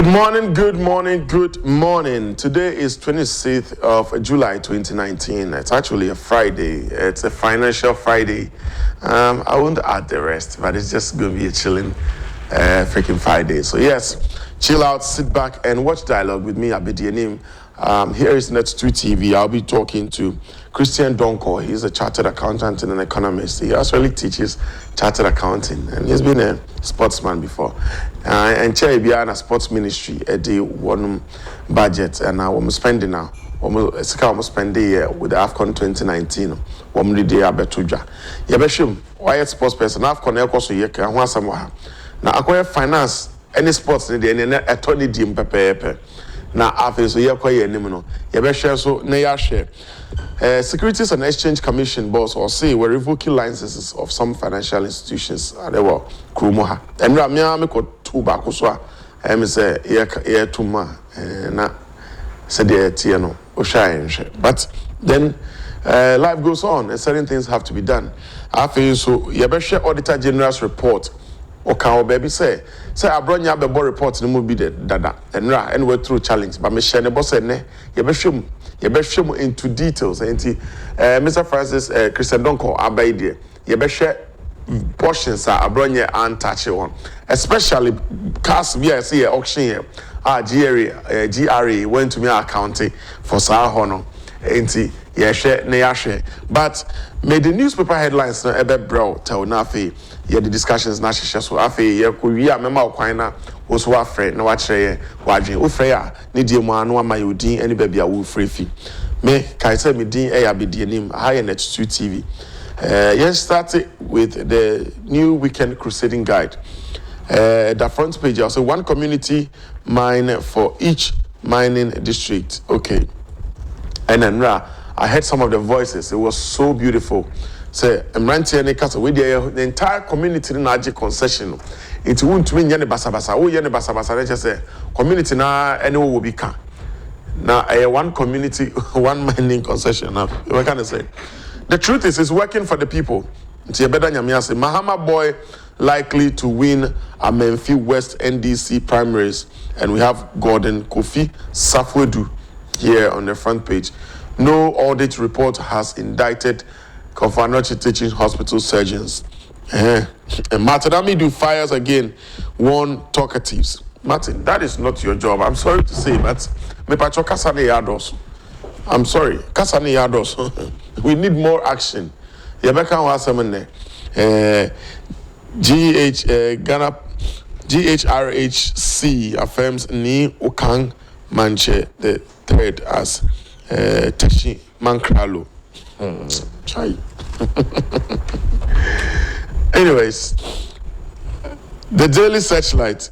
Good morning. Today is 26th of July 2019. It's actually a Friday. It's a financial Friday. I won't add the rest, but it's just going to be a chilling freaking Friday. So yes, chill out, sit back and watch Dialogue with me, Abedianim. Here is Net2 TV. I'll be talking to Christian Donkor. He's a chartered accountant and an economist. He actually teaches chartered accounting, and he's been a sportsman before. And chair behind a sports ministry at the one budget, and now we're spending now. We're spending with the AFCON 2019. We're ready to abetuja. Yabeshim, why sports person? AFCON ekoso yeke. I want some. Now acquire finance any sports need any attorney dim pepe. Now after so yekwa ye nim no. Yabeshare so na ya share. Securities and Exchange Commission boss or say we're revoking licenses of some financial institutions. They were Krumoha. And Ramia me ko two back so I say yeah two ma na said the tiano o. But then life goes on and certain things have to be done. After so Yabesha Auditor General's report. Okay, baby say I brought you the board report no be the dada and we're through challenge but me share the boss ne you into details and Mr. Francis Christian Donkor abaide you share portions are brought you untouched one especially cast we see auction here GRA went to me accounting for Sahara Hono enti share but made the newspaper headlines no ebe bro tell nafi the discussions na hyehyɛ so afi ye ko wi a mema okwan na wo so afre na wa kyerɛ wadwen wo frɛ a ne die mu anu ama yodin ani ba bia wo frɛ fi me kai sɛ me din e ya bedienim ha ye Net2 TV yes started with the new weekend crusading guide the front page also one community mine for each mining district. Okay, and then I heard some of the voices. It was so beautiful. Say, I'm renting any castle with the entire community in Naji concession. It won't mean any basabasa. Oh, any basabasa. Let's just say community now anyone will be can. Now, one community, one mining concession. Now, what can I say? The truth is, it's working for the people. Mahama Boy likely to win a Menfi West NDC primaries, and we have Gordon Kofi Safwedu here on the front page. No audit report has indicted Kofanochi Teaching Hospital surgeons. And Martin Amidu fires again one talkatives. Martin, that is not your job. I'm sorry to say, but me pacho kasane yados. I'm sorry, kasane yados. We need more action. Yabeka wasamene. Ghana GHRHC affirms Ni Okang Manche the third as Teshi Mankralo. Chai. Anyways, the Daily Searchlight,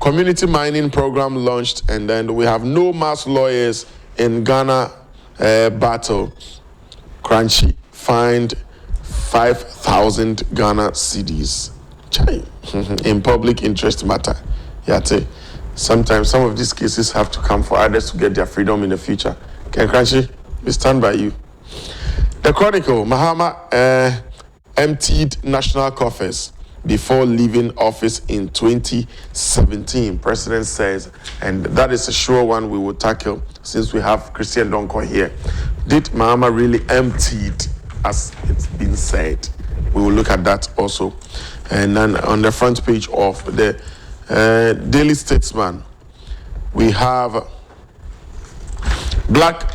community mining program launched, and then we have no mass lawyers in Ghana battle. Crunchy fined 5,000 Ghana cedis. Chai. In public interest matter. Yate. Sometimes some of these cases have to come for others to get their freedom in the future. Ken Crunchy, we stand by you. The Chronicle, Mahama emptied national coffers before leaving office in 2017, President says, and that is a sure one we will tackle since we have Christian Donkor here. Did Mahama really emptied, as it's been said? We will look at that also. And then on the front page of the Daily Statesman, we have Black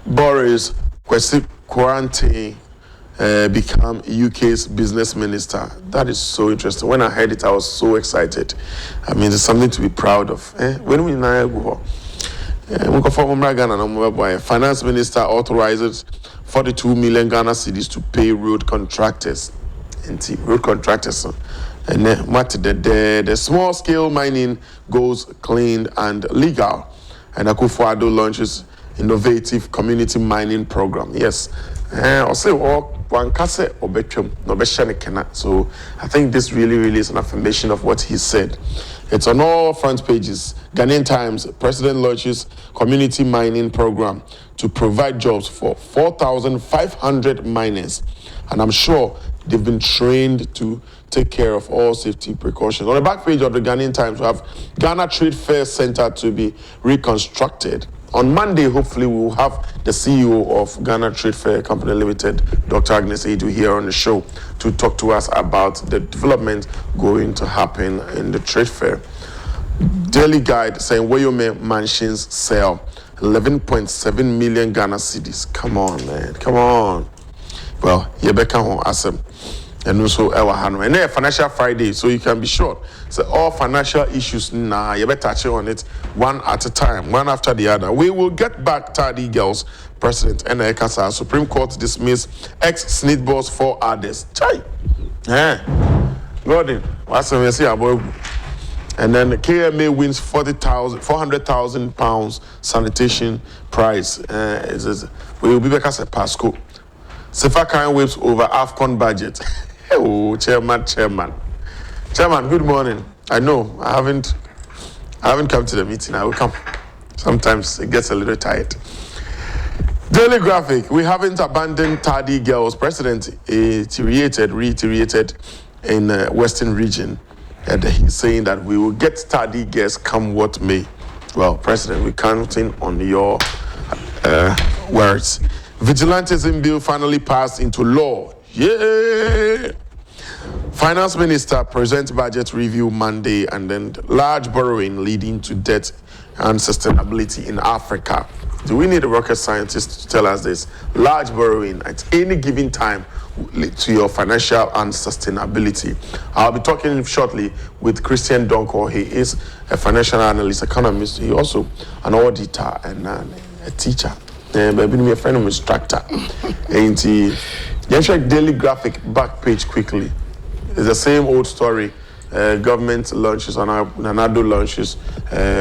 Boris Quarantine become UK's business minister. That is so interesting. When I heard it, I was so excited. I mean, it's something to be proud of. When we go, Finance Minister authorizes 42 million Ghana cedis to pay road contractors. Road contractors. And then what the small scale mining goes clean and legal. And Akufo-Addo launches innovative community mining program. Yes. I'll say one kase obetwem no be cannot. So I think this really is an affirmation of what he said. It's on all front pages. Ghanaian Times, President launches community mining program to provide jobs for 4,500 miners. And I'm sure they've been trained to take care of all safety precautions. On the back page of the Ghanaian Times, we have Ghana Trade Fair Center to be reconstructed. On Monday, hopefully, we will have the CEO of Ghana Trade Fair Company Limited, Dr. Agnes Edu, here on the show to talk to us about the development going to happen in the trade fair. Daily Guide saying Wayome Mansions sell 11.7 million Ghana cedis. Come on, man. Come on. Well, Yebeka hon asem. And also our hand. And then Financial Friday, so you can be sure. So all financial issues, you better touch on it one at a time, one after the other. We will get back Tardy Girls President and Ekasa. Supreme Court dismissed ex-Snit boss 4 others. Chai. Gordon, what's the message about? And then the KMA wins 400,000 pounds sanitation prize. We will be back as a Pasco. Sefa Khan whips over AFCON budget. Oh, Chairman, good morning. I know I haven't come to the meeting. I will come. Sometimes it gets a little tired. Daily Graphic, we haven't abandoned Tardy Girls. President reiterated in Western region. And he's saying that we will get Tardy Girls come what may. Well, President, we're counting on your words. Vigilantism bill finally passed into law. Yeah. Finance Minister presents budget review Monday, and then large borrowing leading to debt and sustainability in Africa. Do we need a rocket scientist to tell us this? Large borrowing at any given time will lead to your financial and sustainability. I'll be talking shortly with Christian Donkor. He is a financial analyst, economist. He also an auditor and a teacher. Baby, me a friend of instructor. And he check Daily Graphic back page quickly. It's the same old story. Government launches, Nanado launches,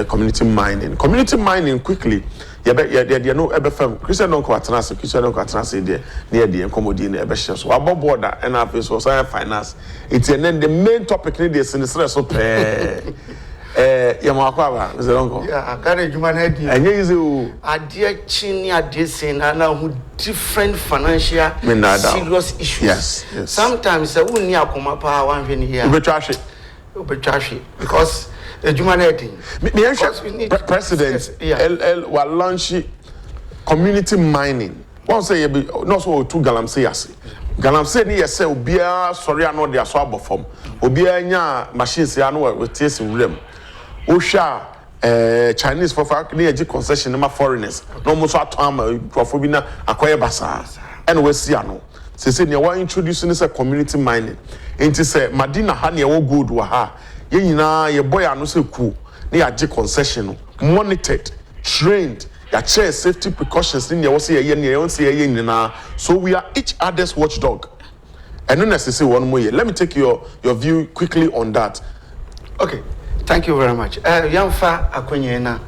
community mining. Community mining quickly. You know, Christian Donkor Atanase there near the Economist in the so about border and our social finance. It's and then the main topic is in the stress of Yamakwaba, Mr. Donkor. Yeah, I got a human head. And here is you. Idea chini adjacent and now different financial serious issues. Yes. Sometimes I wouldn't near come up one thing here. You be trashy. Because the human head. President, will launch community mining. One say not so two galamsey asi. Galamsey ni yese obia sorry ano de aso abofom. Obia nya machines ya no we tese wurem. Osha Chinese for na eji concession na foreigners. No mo so atama crofo bi na akoye basa. And we see ano. Say ne wa introduce ni say community mining. Enti say Madina ha ne wo gold wa ha. Ye nyina ye boy ano say cool. Ne eji concession monitored, trained. Share safety precautions in your so we are each other's watchdog. And not necessarily one more year. Let me take your view quickly on that. Okay, thank you very much. Yamfa akwenyena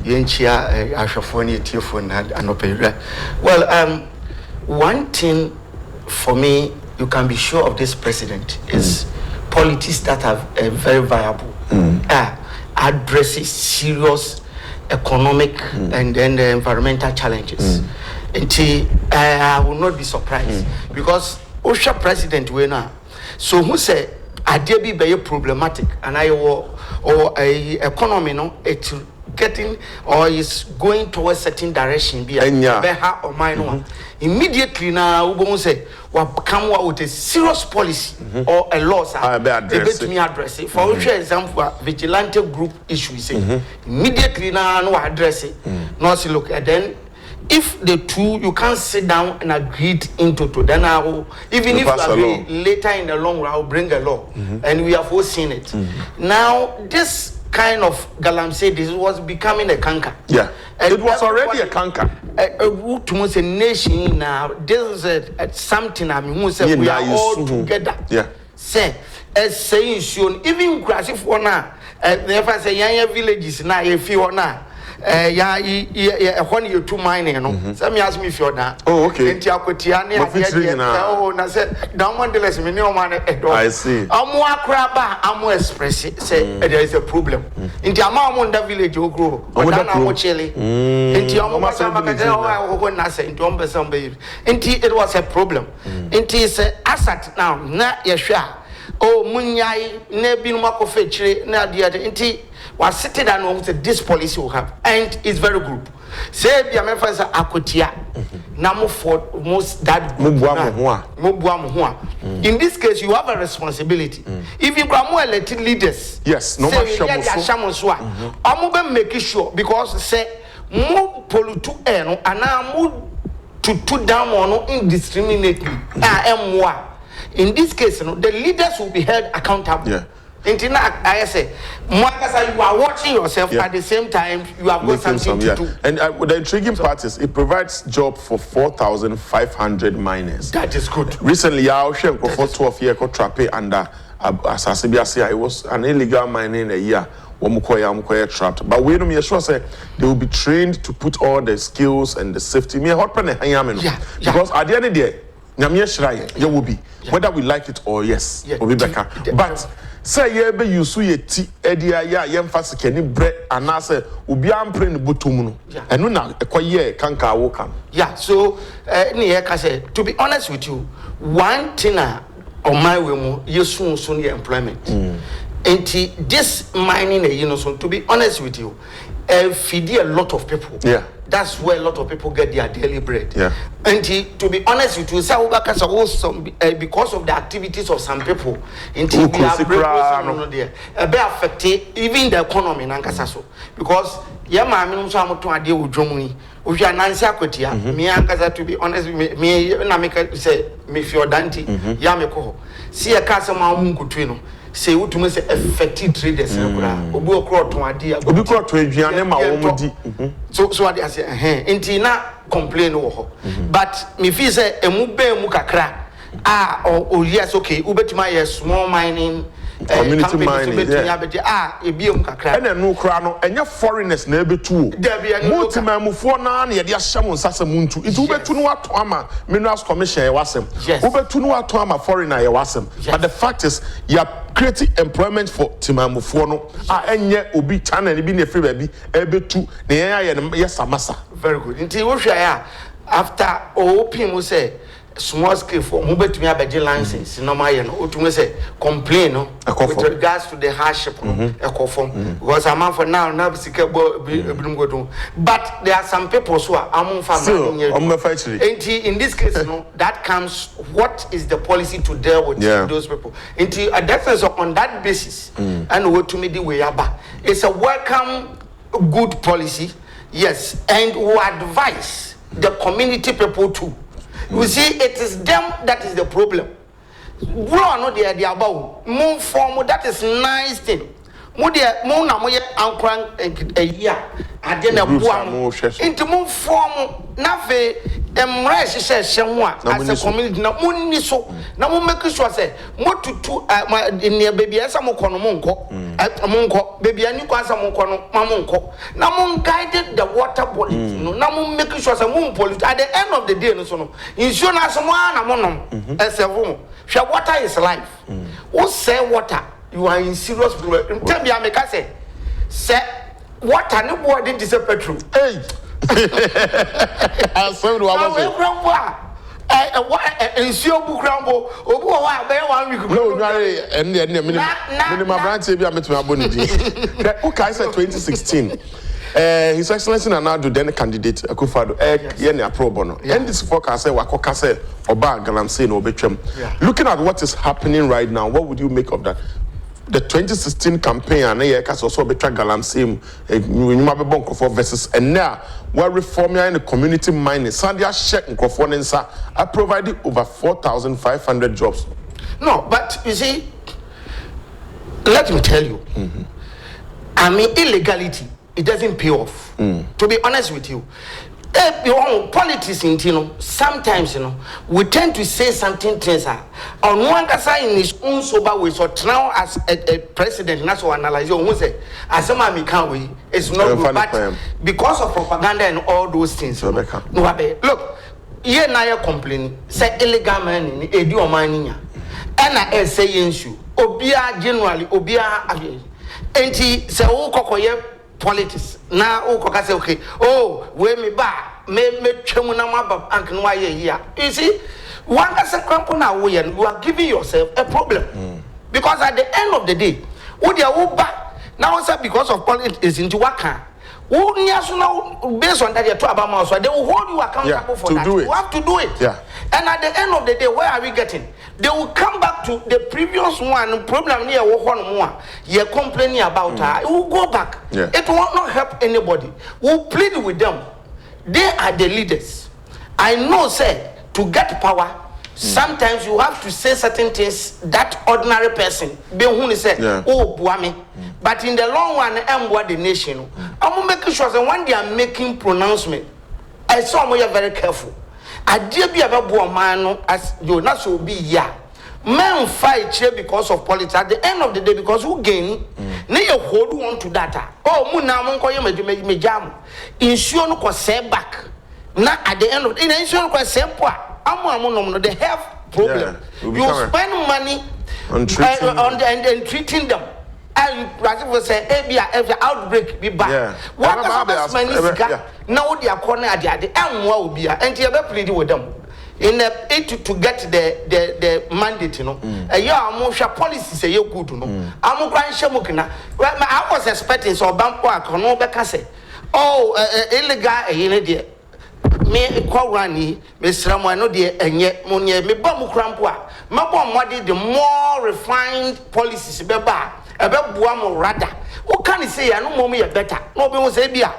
yenchia ashafoni tiofon and opera. Well, one thing for me you can be sure of this president is politics that are very viable. Addresses serious economic and then the environmental challenges. And I will not be surprised because OSHA president we now. So who say idea be very problematic and I or a economy no it's getting or is going towards certain direction be better or minor. Immediately now we won't say what come with a serious policy or a law address it. For example, vigilante group issues immediately now no address it. No see look and then if the two you can't sit down and agree into two, then I will even if you agree later in the long run I will bring a law and we have all seen it. Now this kind of galamsey this was becoming a canker. Yeah, and it was already a canker. A nation now. This is something I mean. Who said we are all together? Yeah. Say, as saying soon, even grassy for now. Never say young villages now. If you are now, when you two mining, you know. Some me ask me if you're not. Oh, okay. And Tiakotiani, oh, I said, don't want to listen me no man. I see. I'm more crabba, I'm more express say there is a problem. In the amount of village you grow, but I'm more chilly. In the amount of it was a problem. It is an asset now, not your share. Oh, Munyai, Nebin Makofetri, Nadia, Inti was sitting and this policy will have, and it's very good. Say, the Americans are Akotia, Namu for most that in this case, you have a responsibility. If you are more elected leaders, yes, no matter Shamuswa, I'm making sure because say, more pollutu and I move to down on indiscriminately. In this case, the leaders will be held accountable. Yeah. I say, you are watching yourself at the same time, you have got something to do. And the intriguing part is it provides job for 4,500 miners. That is good. Recently, I was for 12 years trapped under Asasibia. It was an illegal mining in a year. Trapped. But we don't sure say they will be trained to put all the skills and the safety. Because at the end of the day, there will be whether we like it or yes, will be better. But say ye be use ye ti edia ya yemfa ni bre anase obi ampre ne botomu no eno na ekoye kanka wo kam. Yeah, so to be honest with you, one thing on my way you soon employment. And this mining, so to be honest with you, feed a lot of people. Yeah. That's where a lot of people get their daily bread. Yeah. And to be honest with you, because of the activities of some people, until we are there, affect even the economy in Ankasaso. Because if you are Nancy Akotia, me Ankasa, to be honest with me, say, me if you're Dante, Yameko, see a customer Munkutrino. Say what to me say effective traders obi okro to ade obi kro to aduane ma wo mudi so what I say enti na complain wo ho but me feel say emu ba mu kakra yes okay ubetuma yes small mining community mining ebiem kakra ene no kra no enye foreigners na ebetu o multimamufo na na ye de ahyam nsasa muntu itu ubetu no ato ama minerals commission ye wasem ubetu no ato ama foreigner ye wasem but the fact is you are creating employment for timamufo no enye obi channel ni bi na free baby ebetu na ye samasa. Very good. Until wo hwa ya after opim say small scale for mobile to be license normal you know to say complain no with regards to the hardship because I'm for now but there are some people who are among family in this case no that comes what is the policy to deal with those people into that's on that basis and what to me the way about it's a welcome good policy, yes, and we advise the community people too. You see, it is them that is the problem. Bro, no, they are about move form. That is nice thing. Na mo ye ankran a year. Adena buam. Into move form. Na fe embrace she shemwa as a community. Na munni so. Na mo make sure say mo tutu in your baby asa mo kono mo nko. Baby ani ko asa mo kono ma mo nko. Na mo guided the water body. Na mo make sure say mo pollute. At the end of the day no so no. Insurance mo na mo nom. Esevo. Water is life. Who say water? You are in serious problem. Tell me, I say, what an award did this petrol? Hey, I saw the 2016. His Excellency Nana then candidate Akufo-Addo yene aprobo and this forecast say wakoka say oba galamsey no betwem. Looking at what is happening right now, what would you make of that? The 2016 campaign and here case also betra galamsey nyuma bebo Nkrofo versus and now we're reforming the community mining sandia check Nkrofo nsa I provided over 4,500 jobs. No, but you see, let me tell you, I mean illegality, it doesn't pay off. To be honest with you, Politics in sometimes we tend to say something things on one side in his own sober way. So now as a president, that's what analyze you say as a can't we it's not good, but because of propaganda and all those things. Look, here now you complain say illegal man in edu mining and I say issue obia generally obia enti say wo kokoye politics na wo koka say okay oh we me ba me twemu na maba ank no aye here you see one can say crampo na wo you are giving yourself a problem because at the end of the day wo dia wo ba now say because of politics into waka wo nia so now based on that you talk about so they will hold you accountable for that you have to do it and at the end of the day where are we getting they will come back to the previous one problem near one more you're complaining about her it will go back it will not help anybody we'll plead with them they are the leaders I know say to get power sometimes you have to say certain things that ordinary person be who say oh buami but in the long run what the nation I'm making sure that when they are making pronouncement I saw you very careful I dare be about man as you not so be men fight here because of politics at the end of the day because who gain na you hold on to data oh mu na mo nko ye me jam ensure no ko back na at the end of in ensure no ko po no they have problem you spend money on treating them and Brazil say every outbreak be back what about money now they are corner at the enwa obi and you be plead with them in to get the mandate policy say you good I was expecting so bank no be say illegal me kwa rani me sramo no de enye monye me ba mu krampo a mabo mmode the more refined policies be ba e be bua mo rather who can say ya no mom ye better no be won say bia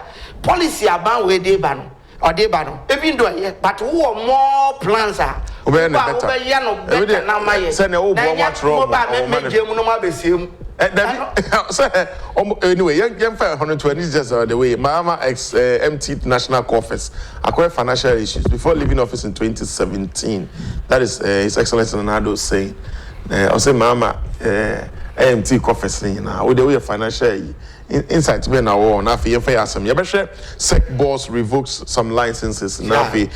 policy aban we dey ba no or dey ba no even though but who more plans are better na maye say na wo bo what wrong me jemu no ma be sem anyway, young 120 is just the way. Mahama emptied national coffers, acquired financial issues before leaving office in 2017. That is His Excellency Nado saying. I say Mahama empty coffers now. With the way financial insights be now on. Now for you some. You better SEC boss revokes some licenses. Now for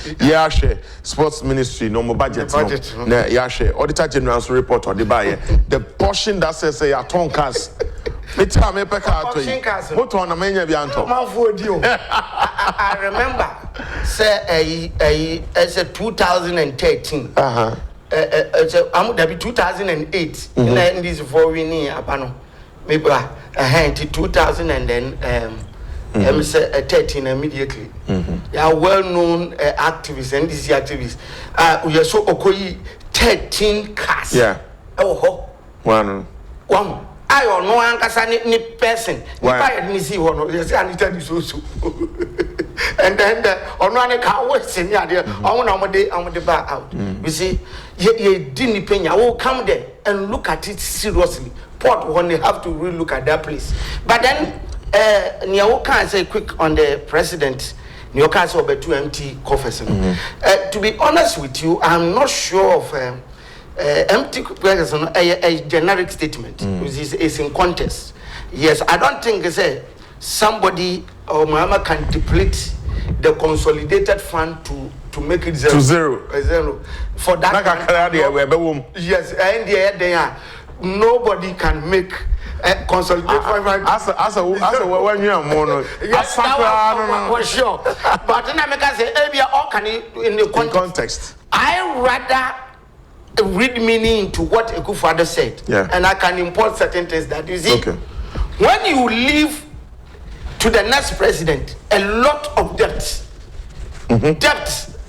share sports ministry no more budget. No, share Auditor General's report or the buyer. The portion that says say a toncas. It's time me peka to you. What one amenya bi anto. I remember say it's a 2013. That be 2008. In this for winning apano. Maybe 2000 and then 13 immediately. They are well-known activists and these activists. We are so okoyi 13 cars. Oh, one. I don't know ankasa ni person. Why didn't see one? They say I need to do so. And then on one car was in there. I want to back out. You see, you didn't pay. I will come there and look at it seriously. Port when they have to really look at that place. But then Nyawo can say quick on the president. Nyawo can say over 2 empty coffers. To be honest with you, I'm not sure of empty coffers. A generic statement is in contest. Yes, I don't think somebody or Muhammad can deplete the consolidated fund to make it zero. For that, yes, and they are. Nobody can make a consolidated fund. As a when you are mono. Yes, for sure. But then I make us say, all can in the context. I rather read meaning into what Ekufuado said, and I can import certain things that you see. When you leave to the next president a lot of debt,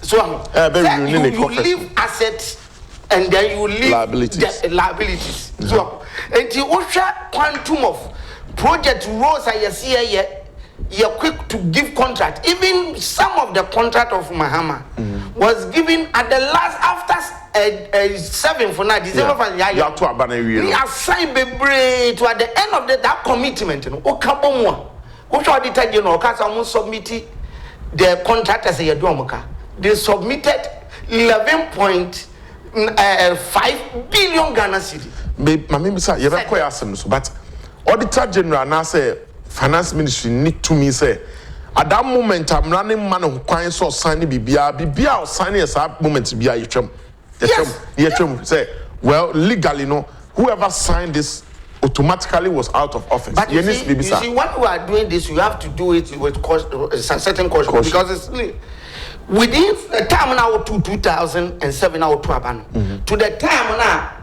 so you leave assets. And then you leave liabilities. So, and the quantum of project roles I see here, you're quick to give contract. Even some of the contract of Mahama was given at the last after 7 for now December for we assign bebre to at the end of that commitment. You know, Okabomwa, which are the you know, because I submit the contractors say they submitted 11.5 billion Ghana cedi. Mami say you be quite asem so, but Auditor General now say Finance Ministry need to me say at that moment I'm running man who kwan so sign bibia or sign as that moment bia yetwem. Yetwem say well legally no whoever signed this automatically was out of office. But you see, when you are doing this, you have to do it with certain caution because it's within the time now to 2007 now to Abano. To the time now,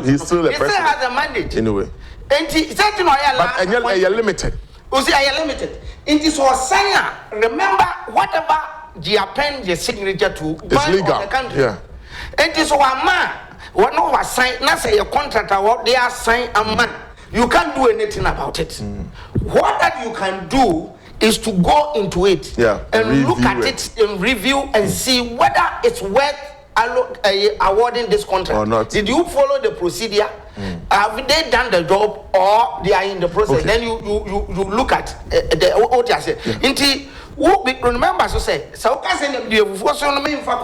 he still has a mandate anyway. And certain but you're limited. You see, I am limited. It is for signer. Remember, whatever the append the signature to it's legal. The country. Yeah. It is one man. What no was signed, not say a contract or what they are signed a man. You can't do anything about it. What that you can do is to go into it and look at it and review and see whether it's worth awarding this contract or not. Did you follow the procedure? Have they done the job or they are in the process? Then you look at the what I say. Remember, so say, so can say the first one main for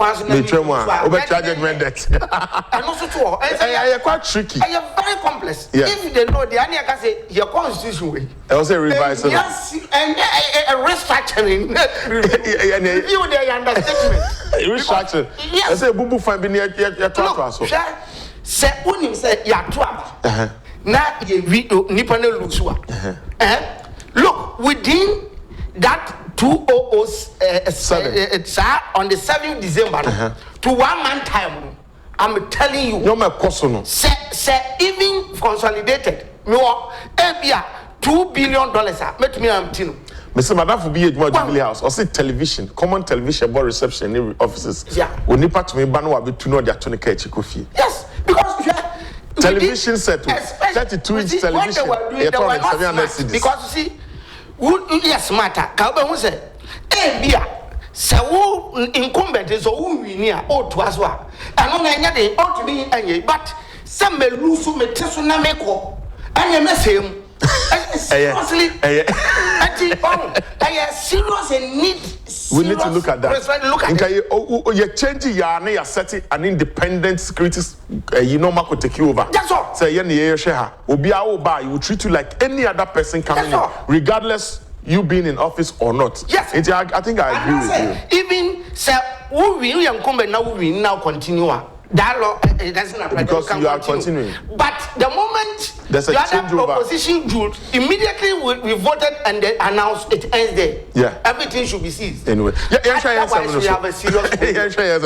judgment debt. And also to all, quite tricky. I am very complex. If they know the Anya can say your constitution way. I also revise yes, and a restructuring review their understatement. Restructure. I say bubu fan be near your talk. Say unim say ya twaba. Na ye video nipa na lusua. Look, within that 2007 on the 7th December to 1 month time, I'm telling you. No, my question. Say even consolidated, no, $2 billion. Let me tell Mr. Madam for be a Jubilee House or say television, common television board reception in offices. Yeah. When you part to me, Banu will be to know their Tony Kofi. Yes, because television set 32-inch television. Because you see. Yes, matter. Kabe who say, bia, se wo incumbent is who we near or to as well. And on any ought to be any, but some may lose me tesuna meko. And you miss him. Seriously, serious and need. We need to look at that. Look at it. You're changing your name, you're setting an independent security, Marco take you over. That's all. Say, you will treat you like any other person coming in, regardless you being in office or not. Yes. I think I agree with you. Even, sir, we now continue. That law doesn't apply because you are continuing. But the moment there's a the opposition group immediately we voted and they announced it ends there. Yeah, everything should be seized. Anyway, otherwise we have a serious problem.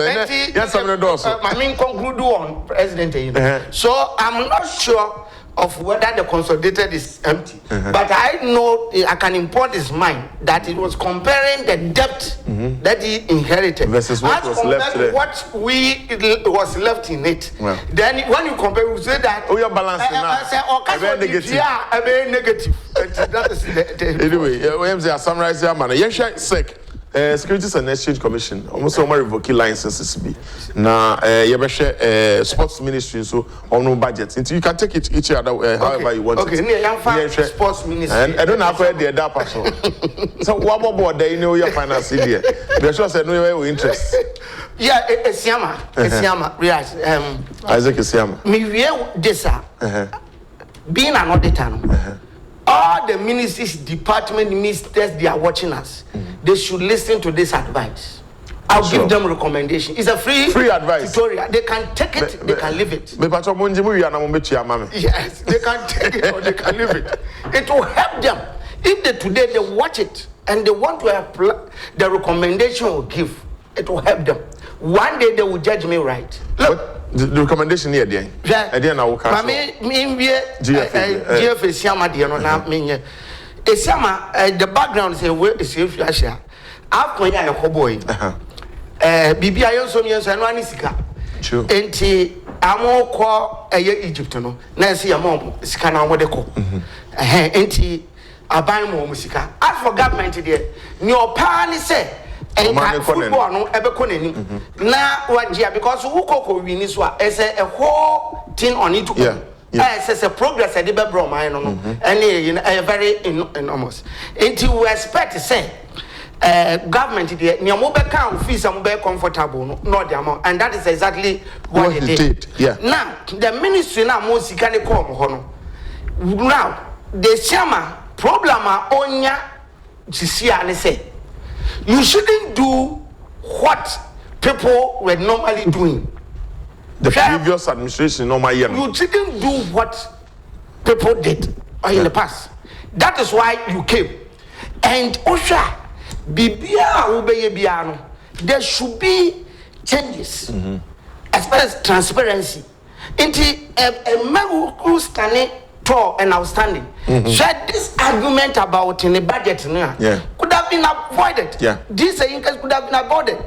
I mean, conclude on President. So I'm not sure of whether the consolidated is empty, but I know I can import his mind that it was comparing the debt that he inherited versus what was left there. What was left in it. Well, then when you compare, you say that you're balancing now. Negative. Yeah, a very negative. That is the anyway, I summarize here, man. Yes, SEC. Securities and Exchange Commission almost all revoke licenses be now sports ministry so on no budget until you can take it each other however you want it. Sports ministry and I don't know where the other person so what about there you know your finance here they sure said no your interest Esiama yes Isaac Esiama me this being an auditor all the ministries, department ministers, they are watching us. They should listen to this advice. I'll give them recommendation. It's a free advice. Tutorial. They can take it, they can leave it. Yes, they can take it or they can leave it. It will help them. If today they watch it and they want to apply the recommendation will give, it will help them. One day they will judge me right. Look. The recommendation here, dear. Again, I will come. GF Siama, dear, no, not me. Siama, the background is a way to see if you are sure. I've got a cowboy. Bibi, I also mean, and one is Sika. True. And I'm all call a Egypt, no. Nancy, a mom, Scana, what they call. And I buy more musica. As for government, dear, your parents say. And football no ebe koneni na wajia because who koko win so is a whole thing on it it's a progress e dey be bro man no and very enormous until we expect to say government there, near mobile count fees and mobile comfortable, not the amount, and that is exactly what they did. Yeah. Now, the ministry now most can come hono. Now, the shama problem onya jisia and say you shouldn't do what people were normally doing. The previous administration normally you shouldn't do what people did in the past. That is why you came. And Osha, there should be changes as far as transparency. Into a man who standing tall and outstanding. So this argument about in the budget could have been avoided. This increase could have been avoided.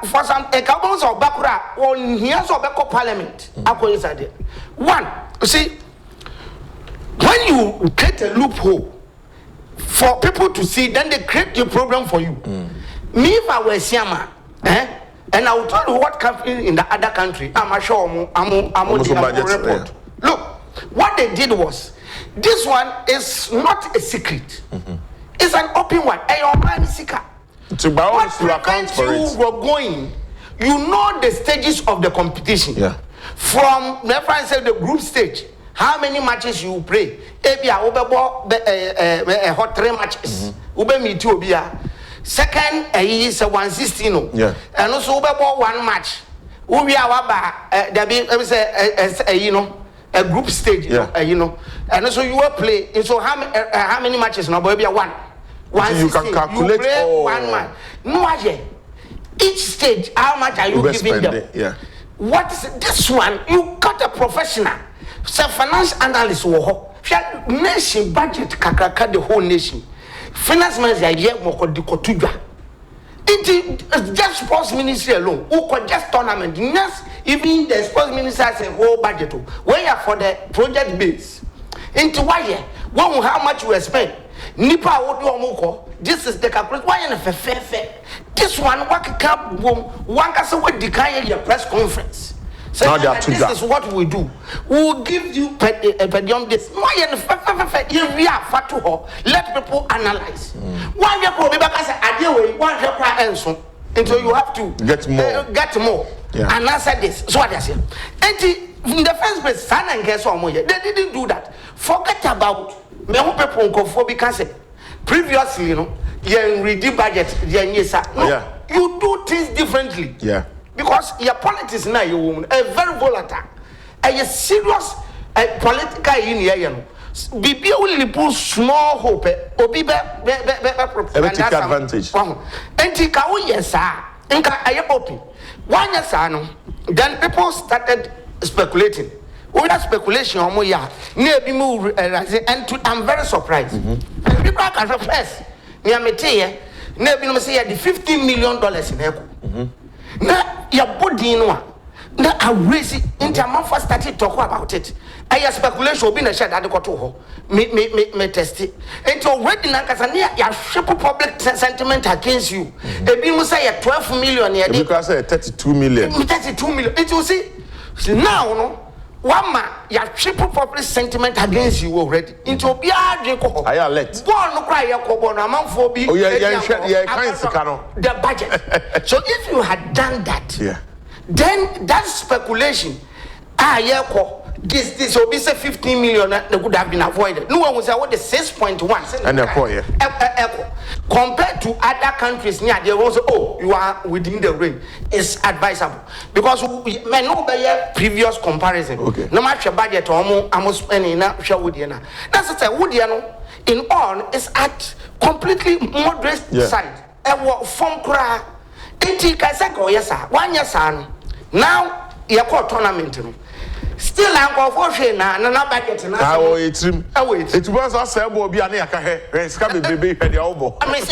For some accounts of Bakura on here so Bako Parliament. One, you see, when you create a loophole for people to see, then they create the problem for you. Me, if I were Siama, and I will tell you what happened in the other country. I'm sure I'm report. Look, what they did was, this one is not a secret. It's an open one. And your man is sick. What prevents you from going? You know the stages of the competition. From the group stage. How many matches you play? Hot 3 matches. Meet you. Second is 116. And also one match. We are a group stage, and also you will play. And so how many matches now? Boy, one. You can calculate. You play 1 match. No, each stage, how much are you giving them? What is this one? You got a professional. So finance analyst nation budget kakaka the whole nation. Finance manager it just sports ministry alone. Who could just tournament? Yes, even the sports minister has a whole budget. Where you for the project base? Into why? How much we spend? Nipa would do moko. This is the calculation. Why in a fair? This one, what can one can say what decline your press conference. So this is what we do. We will give you this. Let people analyze. Why you go back and say until you have to get more. And answer this. So what I say. And in the first place, San and guess what? They didn't do that. Forget about many people go because previously, you read the budget, you do things differently. Because your politics now, you woman, a very volatile, a serious political in here. Be only put small hope, or be take advantage. And take away, yes, sir. And I open 1 year, sir. Then people started speculating. Without speculation, and I'm very surprised. People are surprised. Near me, say the $15 million in Echo. Now, your body no one. Now I raise it into a month first started talk about it. I speculation will be in a shed at the court. Me test it. And already Nankasania, you shape public sentiment against you. If you say 12 million, you can say 32 million. 32 million. It will see now, no. One man, you shape public sentiment against you already. Into be I alert. One cry your cobon among for be the budget. So if you had done that, then that speculation, this will be say 15 million that could have been avoided. No one will say what the 6.1 and compared to other countries near they also you are within the range. It's advisable because we may not be a previous comparison. No matter budget or almost spending now share with you now. That's what I would in all is at completely moderate side. A form cry. Yes, sir. 1 year, son. Now you call tournament. Still, I'm going for shame now. Budget now. It was a sable be an acca, baby, and the elbow. I mean,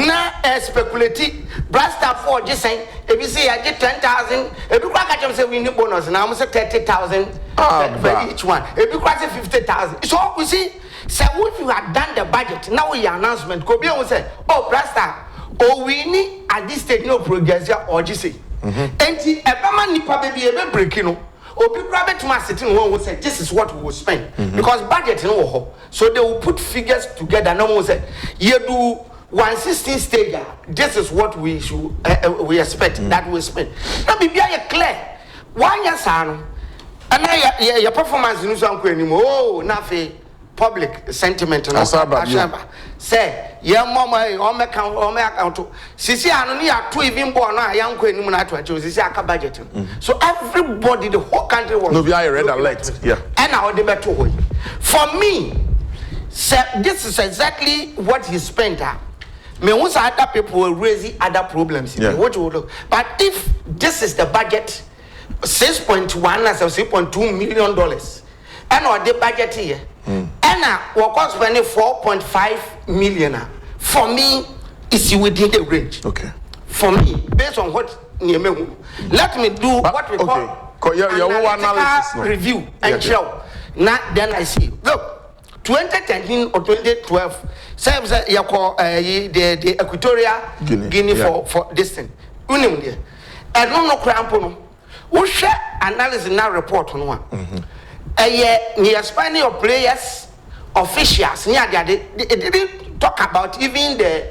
now speculative. Blaster for just saying, if you say I get 10,000, if you crack at say we need bonus, and I'm 30,000 for each one. If you crack 50,000. So we see, so if you had done the budget, now your announcement could be on say, oh, Blaster, oh, we need at this stage no progress or just say. And the Ebama Nipa baby ever breaking. Obi grab to my sitting one will say this is what we will spend because budget no ho. So they will put figures together. No one say you do 116 stage. This is what we should we expect that we spend. Now be clear. 1 year son, and your performance in oh, nothing public sentiment. Say, young mama, or make account. Sisi anoni are 2 even born now, young queen, Sisi budget. So everybody, the whole country was no, we are red alert. Yeah. And our debate for me, sir, this is exactly what he spent. Me once other people will raise other problems. Yeah. What you look. But if this is the budget, 6.1 as $6.2 million, and our the budget here, and we're cost spending 4.5 million. For me, it's within the range. Okay. For me, based on what let me do what we call analytical review and show. Now then I see. Look, 2013 or 2012, same say you call the Equatorial Guinea for this thing. Unim there. And no crampono. We share analysis now report on one. Near Spanish players, officials, they didn't talk about even the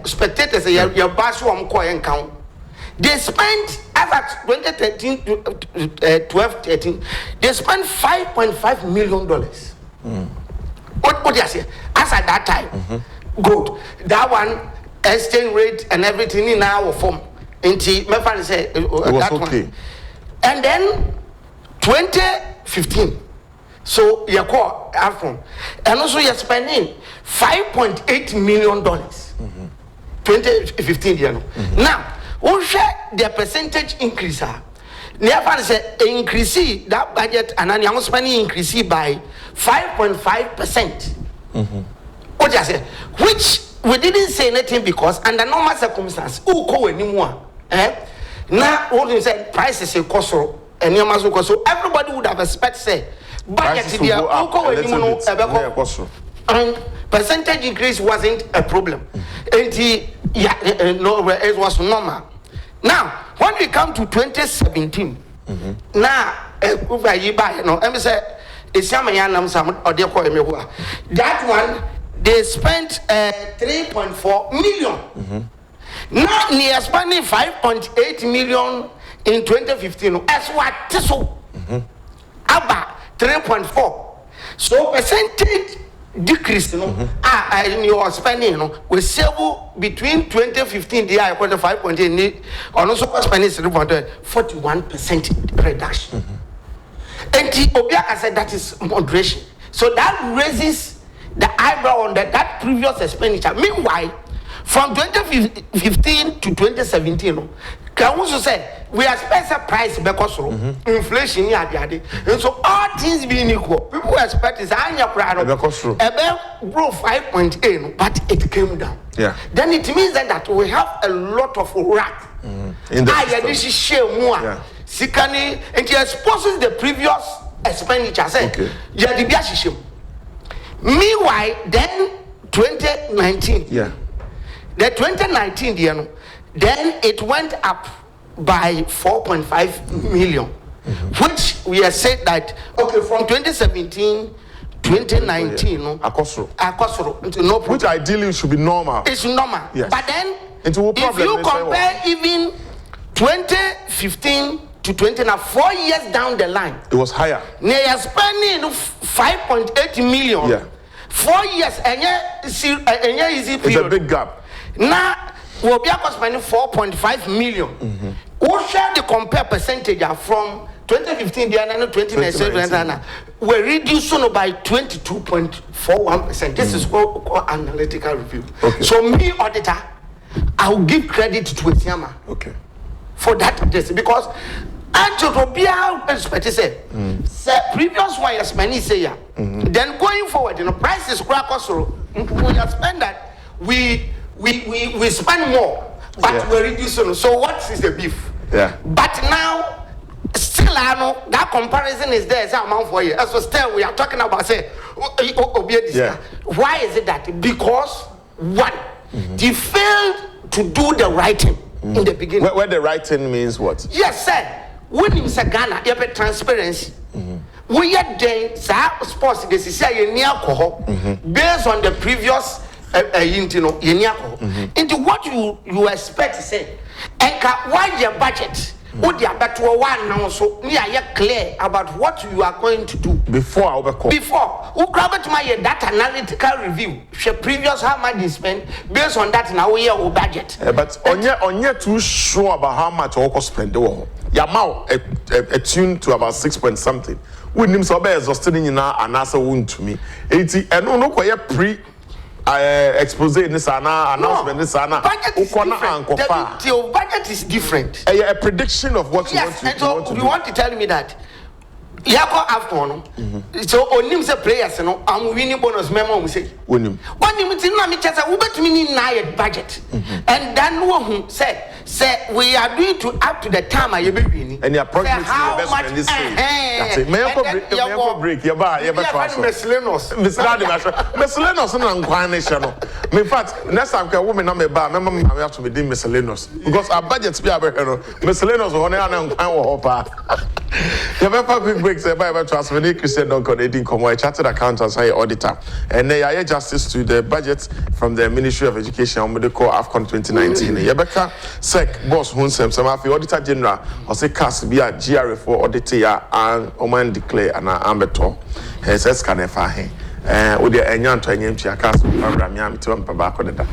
spectators. Your boss who count. They spent as at 2013 to 12-13. They spent $5.5 million. What do you say? As at that time, good. That one exchange rate and everything in our form. Until my friend said it was okay. One. And then 2015. So you call Afron, and also you're spending $5.8 million. 2015, you know. Now, we share the percentage increase. Never say increase that budget, and then you're spending increase by 5.5%. What you say? Which we didn't say anything because under normal circumstances, who go anymore? Now, what you say? Prices are cost and you must go. So everybody would have expected say budget will go up a little bit. And percentage increase wasn't a problem. It was normal. Now, when we come to 2017, now, that one, they spent 3.4 million. Now, they are spending 5.8 million in 2015. As what? So, about 3.4. So, percentage decrease, you know, in your spending, you know, we save between 2015, the I 5.8, and also spending 41% reduction. And Obiaka said that is moderation. So that raises the eyebrow on that previous expenditure. Meanwhile, from 2015 to 2017, can also say we are special price because inflation and so all things being equal, people expect is about 5.8, but it came down. Yeah. Then it means that we have a lot of rack. In the system. Yeah. Sikani, and he exposes the previous expenditure. Say, okay. Meanwhile, then 2019. Yeah. The 2019, you know, then it went up by 4.5 million, which we have said that okay from 2017, 2019, no, Akosoro, no, which ideally should be normal. It's normal, yes. But then if you compare even 2015 to 20 now, 4 years down the line, it was higher. They are spending 5.8 million. Yeah. 4 years, and easy period. It's a big gap. Now we'll be spending 4.5 million. We share the compare percentage from 2015 to 2019. We're reducing by 22.41%. This is what we call analytical review. Okay. So me auditor, I will give credit to Etiama. Okay. For that, because previous one is many say then going forward, you know, prices crack also. We have spent that we spend more, but we're reducing. So what is the beef? Yeah. But now, still, I know that comparison is there. It's amount for you. So still, we are talking about say, why is it that? Because one, they failed to do the right thing in the beginning. Where the right thing means what? Yes, sir. When you say Ghana, you have transparency. We are doing sports. This is near alcohol based on the previous Into what you expect to say, and why your budget? Would you bet to one now so we are clear about what you are going to do before who grab it my data analytical review she previous how much you spend based on that now we are budget but on yet too sure about how much we spend the war Yamau attuned to about 6 point something wouldn't him so bad exhausted in now and answer wound to me 80 and no pre expose this announcement this budget is different. A prediction of what you want to do. You want to tell me that Yako after so onim say players no I'm winning bonus memo we say onim tin na me chesa we bet me na budget and then who say we are doing to up to the time I be winning and the approximate investment this year that's it may break you transfer miscellaneous na nkwan ne hye no in fact next time ka woman na me ba me have to be doing miscellaneous because our budget be abehwe no miscellaneous ho na nkwan wo ho pa you better quick break say by transfer the Christian Donkor Edin Komo a chartered accountant and auditor and they are justice to the budget from the Ministry of Education on the call AFCON 2019 Yebeka sec boss hunsem some of the auditor general or say cast be a GRA for auditor and oman declare and ambeto says can efa he with the enyan to enyem chia cast program yam to mpaba ko da.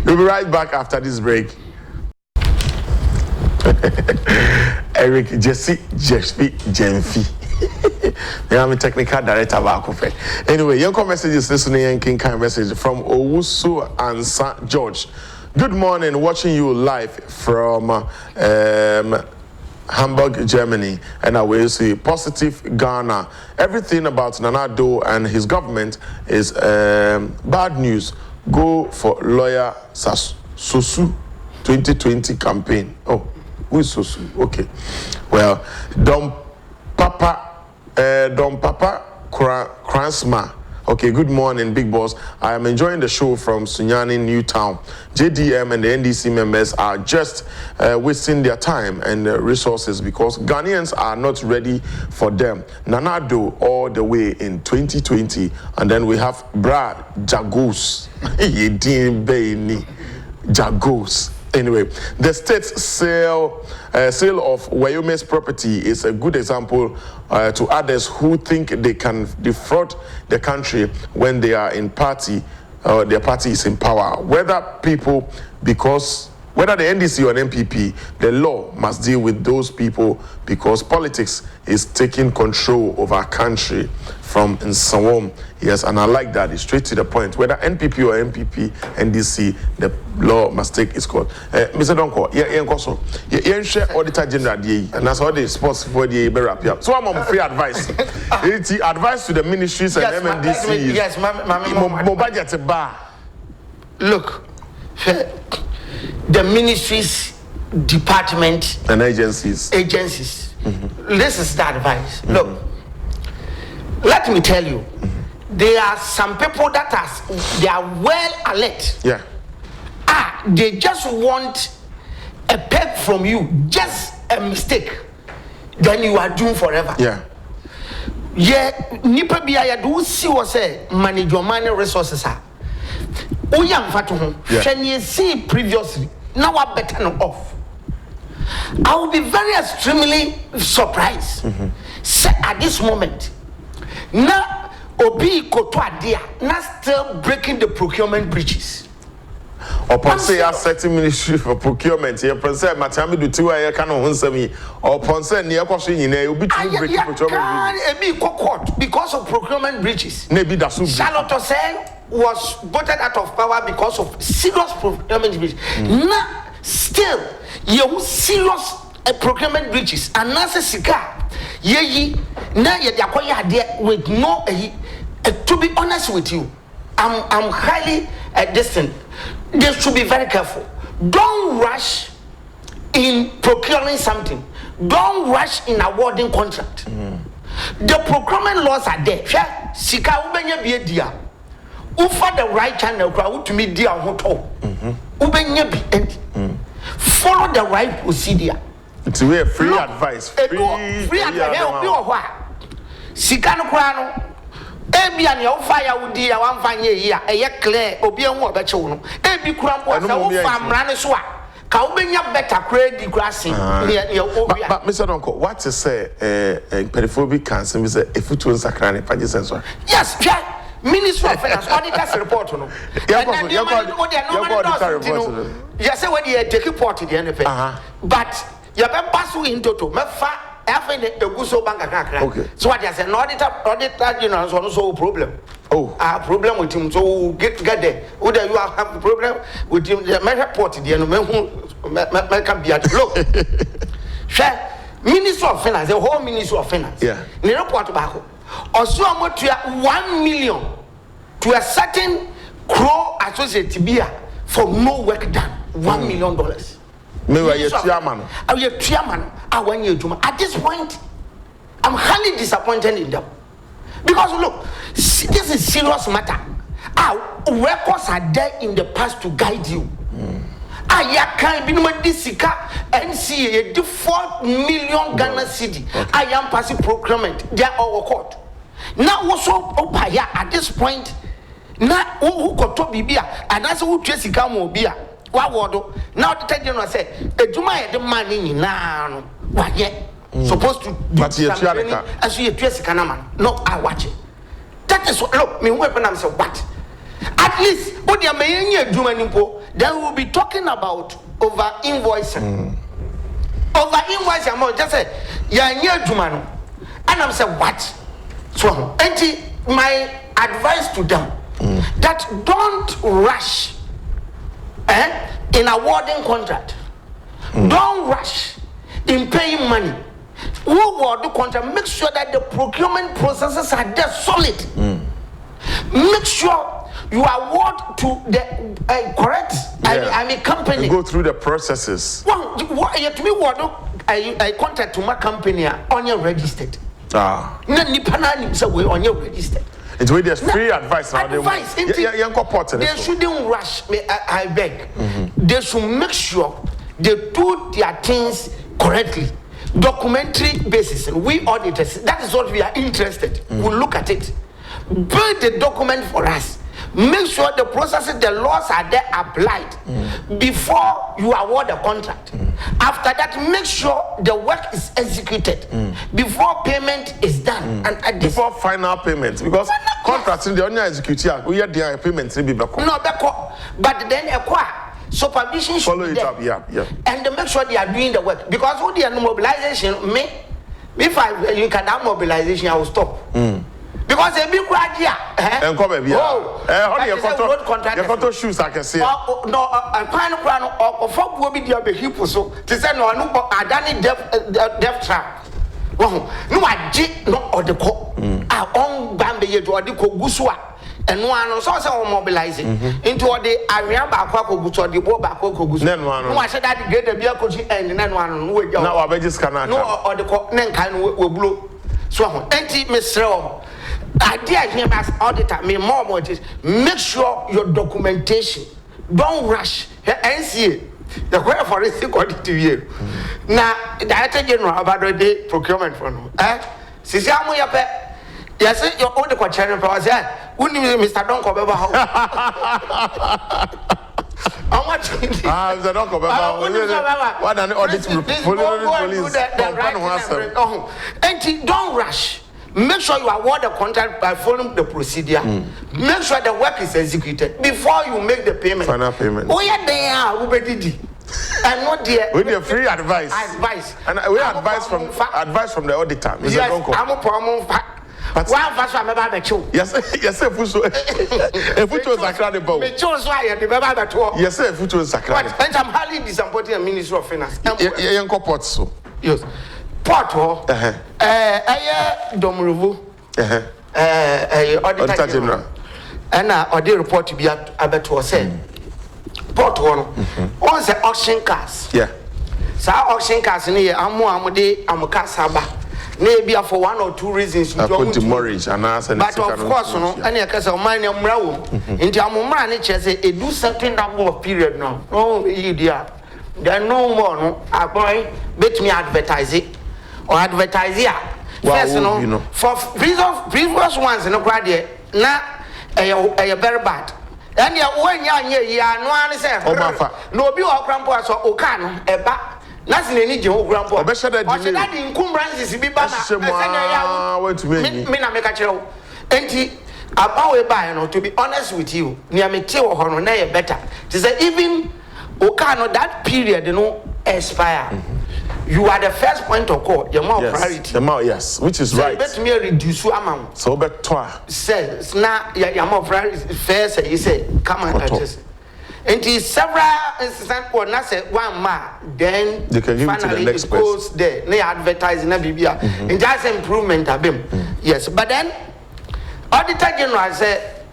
We'll be right back after this break. Eric Jesse Jenfi. I'm a technical director of Akofe. Anyway, your messages listening and King kind message from Owusu and St. George. Good morning, watching you live from Hamburg, Germany, and I will see positive Ghana. Everything about Nanado and his government is bad news. Go for lawyer Sosu 2020 campaign. Oh. Who is Sosu? Okay. Well, Don Papa Kransma. Okay, good morning, big boss. I am enjoying the show from Sunyani, Newtown. JDM and the NDC members are just wasting their time and resources because Ghanaians are not ready for them. Nanado all the way in 2020. And then we have Bra Jagos. Jagos. Anyway, the state's sale of Wyome's property is a good example to others who think they can defraud the country when they are in party, their party is in power. Whether the NDC or NPP, the law must deal with those people because politics is taking control of our country from Nsawam. Yes, and I like that. It's straight to the point. Whether NPP or NPP, NDC, the law must take its course. Mr. Donkor, you share auditor general, and that's all the sports for the wrap up. So I'm on free advice. Advice to the ministries and MNDC. Yes, bar. Look, the ministries, department, and agencies. This is the advice. Look, let me tell you. There are some people that they are well alert. Yeah. They just want a peg from you, just a mistake. Then you are doomed forever. Yeah. Yeah, nipa biya do see what say manage your money resources are. Uyam fatu when you see previously, now I better not off. I will be very extremely surprised. Say at this moment. Now Obi Kotwadia now still breaking the procurement breaches. Upon say a certain ministry for procurement, you say Matami do 2 years can on semi or upon say near question in a bit breaking procurement breaches. Because of procurement breaches. Maybe that's Charlotte say was voted out of power because of serious procurement breaches. Now still you serious procurement breaches and Nasa Sika. Ye now you are there with no to be honest with you, I'm highly distant. They should be very careful. Don't rush in procuring something. Don't rush in awarding contract. The procurement laws are there. Sika ubenya be dia. Ufa the right channel crowd to me dia hoto. Ubenya be follow the right procedure. It's a free advice. Free advice. Sika no kwano. ebi an your fire would dear 1 fine year, a year clear, or be a more better one. Ebi cramp was a farm running swap. Kaubenya better credit grassing near your obia. But Mr. Donkor, what to say pedophobic cancer is a foot to Sacrani, Pages sensor? Yes, Ministry of Finance auditors report on. Yes, when you take report to the NFA. But you have pass into to Mefa. I the Guso Bank account. Okay. So what is an auditor, you know, so problem. Oh, problem with him. So get there. Would you have a problem with him? The report the enemy can be at look. Share Minister of Finance, the whole Ministry of Finance. Yeah. The report about or so much 1 million to a certain Crow associate Tibia for no work done. $1 million. Maybe a chairman. At this point, I'm highly disappointed in them. Because look, this is serious matter. Our records are there in the past to guide you. I can't be no disika and see a default million Ghana cedi. I am passing procurement. They are our court. Now also at this point, now who got to be beer and that's who Jessica will be. Now the general say, a Juma the money now. What yet? Supposed to do something as you Jessica man. No, I watch it. That is what look me weapon I'm saying what? At least what they may then we'll be talking about over invoicing. Over invoicing I'm just say yeah Jumano. And I'm saying what? So my advice to them that don't rush in awarding contract. Don't rush in paying money. Who award the contract? Make sure that the procurement processes are there solid. Make sure you award to the correct company. You go through the processes. Well, you to me what I contact to my company on your registered. On your registered. It's where there's free advice now. They shouldn't rush. I beg. They should make sure they do their things correctly. Documentary basis. We auditors, that is what we are interested. We'll look at it. Build the document for us. Make sure the processes, the laws are there applied before you award the contract. After that, make sure the work is executed before payment is done. And before final payment, because contracts in the only execution, we had the payment to be back. No, but then acquire supervision should follow it up, yeah. And make sure they are doing the work. Because all the mobilization, if you can have mobilization, I will stop. Because a big crowd here. And come here. Road contract. Shoes I can see. No, a kind of crown or folk will be the people. So to say no, I done death trap. No, I did not or the court. Our own Bambi to the Kogusua. And one so mobilizing into the area back or the board back or Kogus. No, I said that get the beer coaching and then one way. Now I just cannot. No, or the court kind will blow. So, anti Mr. Idea here as auditor, me more is make sure your documentation. Don't rush. NCA, the way for it according to you. Now, Director General about the procurement fund. Sisiamu yape. Yes, your own the question was there. Wouldn't Mr. Donkor ever how? How much? Mr. Donkor, what an audit police. And don't rush. Make sure you award the contract by following the procedure. Make sure the work is executed before you make the payment. Final payment. We are there, and not there. We need free advice. And we advice from the auditor, Mr. Donkor. I'm a problem. One verse I'm about to show. Yes, if we so, if we chose a crowd about. Me chose why you remember that one. Yes, if we chose a crowd. And I'm highly disappointed in Ministry of Finance. Young port so. Yes. Port Domruvu. Auditor General. And the report to be about to say. Port on the auction cars. Yeah. So auction cars in here, I'm Saba. Maybe for one or two reasons you don't demurrage and answer. But of course, no, and I can mine and brow. Into a moment, it do certain number of period now. Oh, dear. There no more. No, a boy bet me advertise it or advertise here. First, you know, for previous ones, no crowd na a very bad. And when ya no one say, no be or crampo so okano eba. Nothing any Joe grandpa. I bet that in Cumbrances be banner. Me make a chill. And about by to be honest with you, near me tell or better. To say even okano that period, you know, expire. You are the first point of call. Your more priority. Yes, which is right. Bet me reduce amount. So bet toi. Says now your more priority. First, you say, come and purchase. And several instances or not say one man, then they can give it to the next person. Goes there. They advertise in a BBA. And that's improvement of them. Yes, but then Auditor General said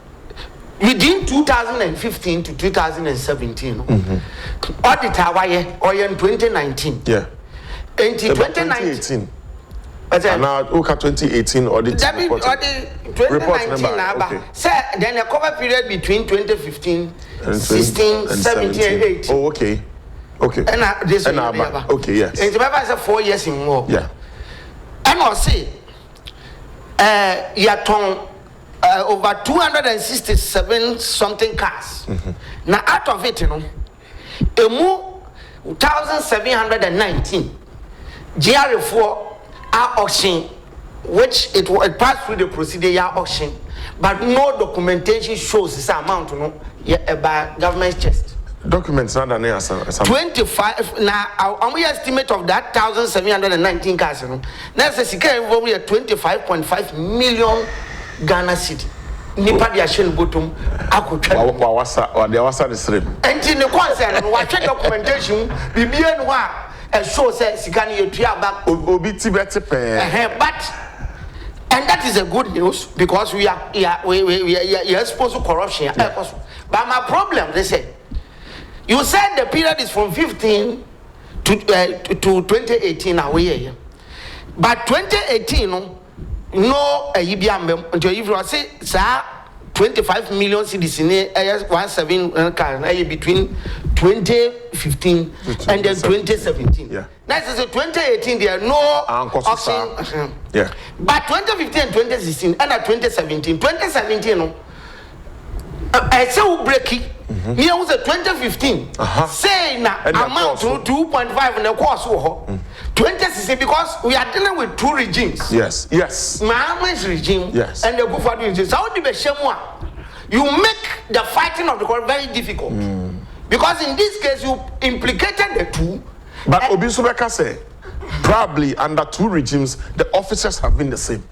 within 2015 to 2017, Auditor why or in 2019. Yeah. In 2018. And now, okay, 2018 audit report. 2019 okay. Sir, then a cover period between 2015, and 16, 17, and 18. Oh, okay. Okay. And this okay, yes. And remember, I said 4 years in war. Yeah. And I'll say, over 267 something cars. Now, out of it, you know, 1,719 GR4 auction, which it passed through the procedure auction, but no documentation shows this amount, you know, by government chest. Documents not an answer. 25 now. We estimate of that 1,719 cars. You know, that's a second involved 25.5 million Ghana city. Nipa di ashen bottom akutwa. Wa the wasa the same. Enti ne concern wa check documentation bibie no a show say sika ne yetua back obi ti beti pe. But and that is a good news because we are exposed to corruption. But my problem, they say, you said the period is from 15 to 2018 away. But 2018 no until if you say sir 25 million cedis in 17 cars between 2015 and then 2017. Yeah. That is 2018 there are no auction. Yeah. But 2015 and 2016 and 2017 no I say we break it. Here was a 2015 say na amount to 2.5 in the course 2016 because we are dealing with two regimes. Yes. Mahaman's regime yes. and the Gufadu regime. So you make the fighting of the court very difficult. Because in this case you implicated the two. But Obisubeka say probably under two regimes the officers have been the same.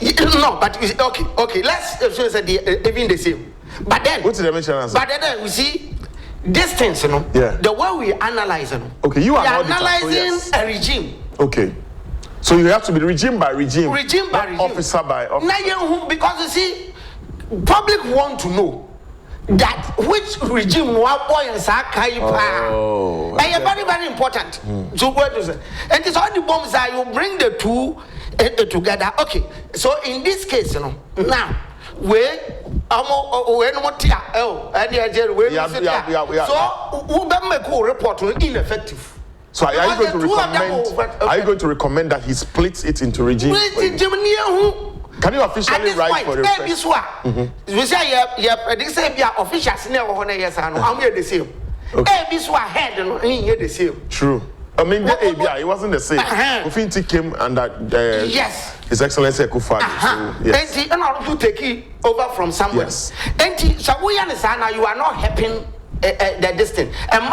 No, but okay. Let's say even the same. But then what's the dimension answer? But then we see distance, you know. Yeah. The way we analyze, you know. Okay, you are analyzing a regime. Okay. So you have to be regime by regime. Regime by regime. Officer by officer. Now, because you see, public want to know that which regime very, very important. So what is it? And it's all the bombs that you bring the two together. Okay. So in this case, you know, now so report ineffective. So are you going to recommend that he splits it into regimes? Can you officially write for the press? We say they say officials never I'm here the same. The same. True. I mean, it wasn't the same. Kofinti came under yes. His Excellency Akufo-Addo. Yes. And to take it over from somewhere. Yes. And so we understand now you are not helping the distance. And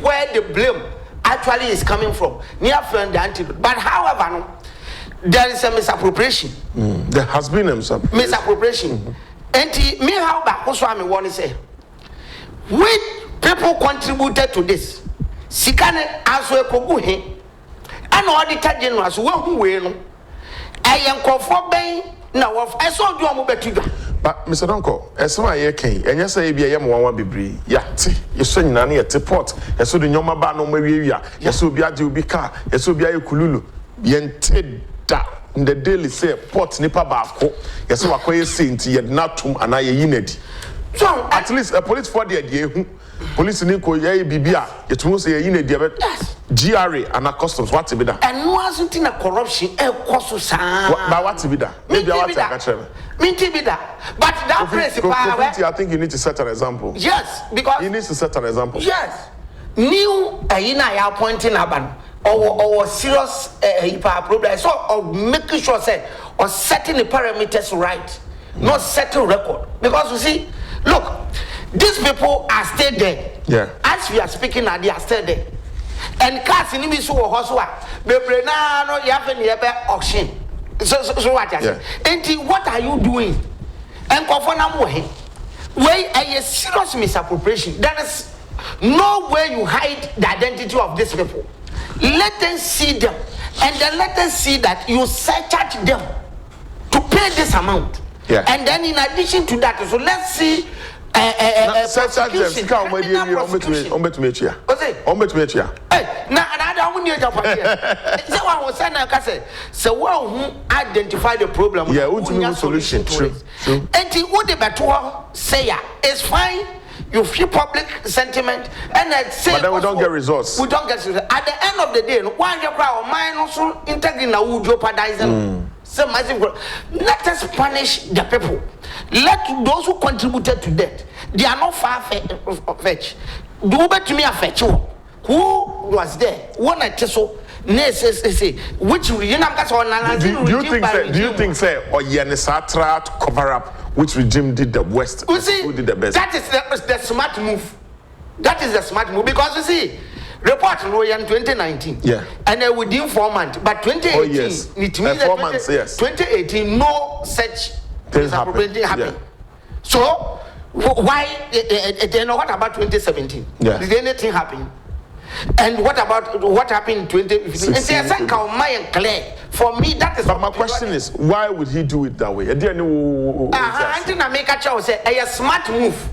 where the blame actually is coming from. Near friend the antidote. But however, there is a misappropriation. There has been a misappropriation. And me how back also I want to say, which people contributed to this? Sikane aso ekogu he ana Auditor General so who we no ayenkofo ben na wo eso du omo betudwa. But Mr. Donkor, esema ye kan enya say bia ye mo wanwa bebre ya te yeso nyina na ye te port yeso de nyoma ba no mawiawia yeso obi age obi car yeso obi aye kululu yente da in the daily say port nipa ba ko yeso wakoye senti ye natum ana ye yinadi. So at least a police for the ehu police ni ko ye bibia yetumu say ye na dia GRA and customs what be that and no asn't in a corruption e koso sa but what be that maybe I want to catch them minti be that but that principle I think you need to set an example. Yes, because you need to set an example. Yes, new ayina ya appointing aban or serious problem so of making sure say or setting the parameters right, not setting record, because you see, look, these people are still there. Yeah, as we are speaking now, they are still there. And cars in the so hoswa bebre na no yafe ne be auction so what I say enti what are you doing and kofo na mo he where a serious misappropriation. There is no way you hide the identity of these people. Let them see them and then let them see that you surcharge them to pay this amount. Yeah. And then in addition to that, so let's see prosecution. Now, I don't need to so one who identify the problem. Yeah, ultimate solution. True. And what the better say it's fine. You feel public sentiment, and I say, but then we don't get results. We don't get results. At the end of the day, one your crowd, mine also integrity now would jeopardize them. So massive. Let us punish the people. Let those who contributed to that. They are not far fetched. Do better to me a fetch. Who was there? One at so. Which region? Do you think say or Yenisatra to cover up which regime did the worst? You see, who did the best? That is the smart move. That is the smart move because you see, report in 2019. Yeah. And within 4 months, but 2018. Oh, yes. It means 4 months. Yes. 2018, no such things happen. Yeah. So why? Then what about 2017? Yeah. Did anything happen? And what about what happened in 2015? For me, that is. But my question is, why would he do it that way? I think I make a choice. A smart move.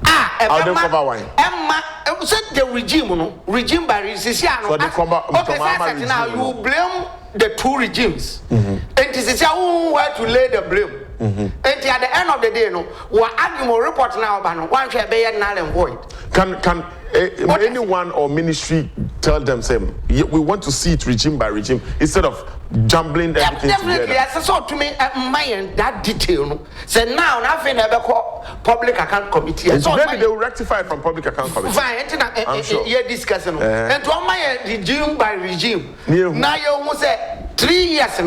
I'll then cover wine. Emma, said the regime, regime by regime. Okay, now you blame the two regimes. And this is who where to lay the blame. And at the end of the day, we're arguing report now about one share be null and void. Can anyone or ministry tell them same? We want to see it regime by regime instead of jumbling everything definitely, together. Yes, so to me, mind that detail. So now, nothing ever call public account committee. And so maybe they will rectify it from public account committee. Fine, I'm sure. You're discussing. And to my regime by regime. Now you almost say 3 years,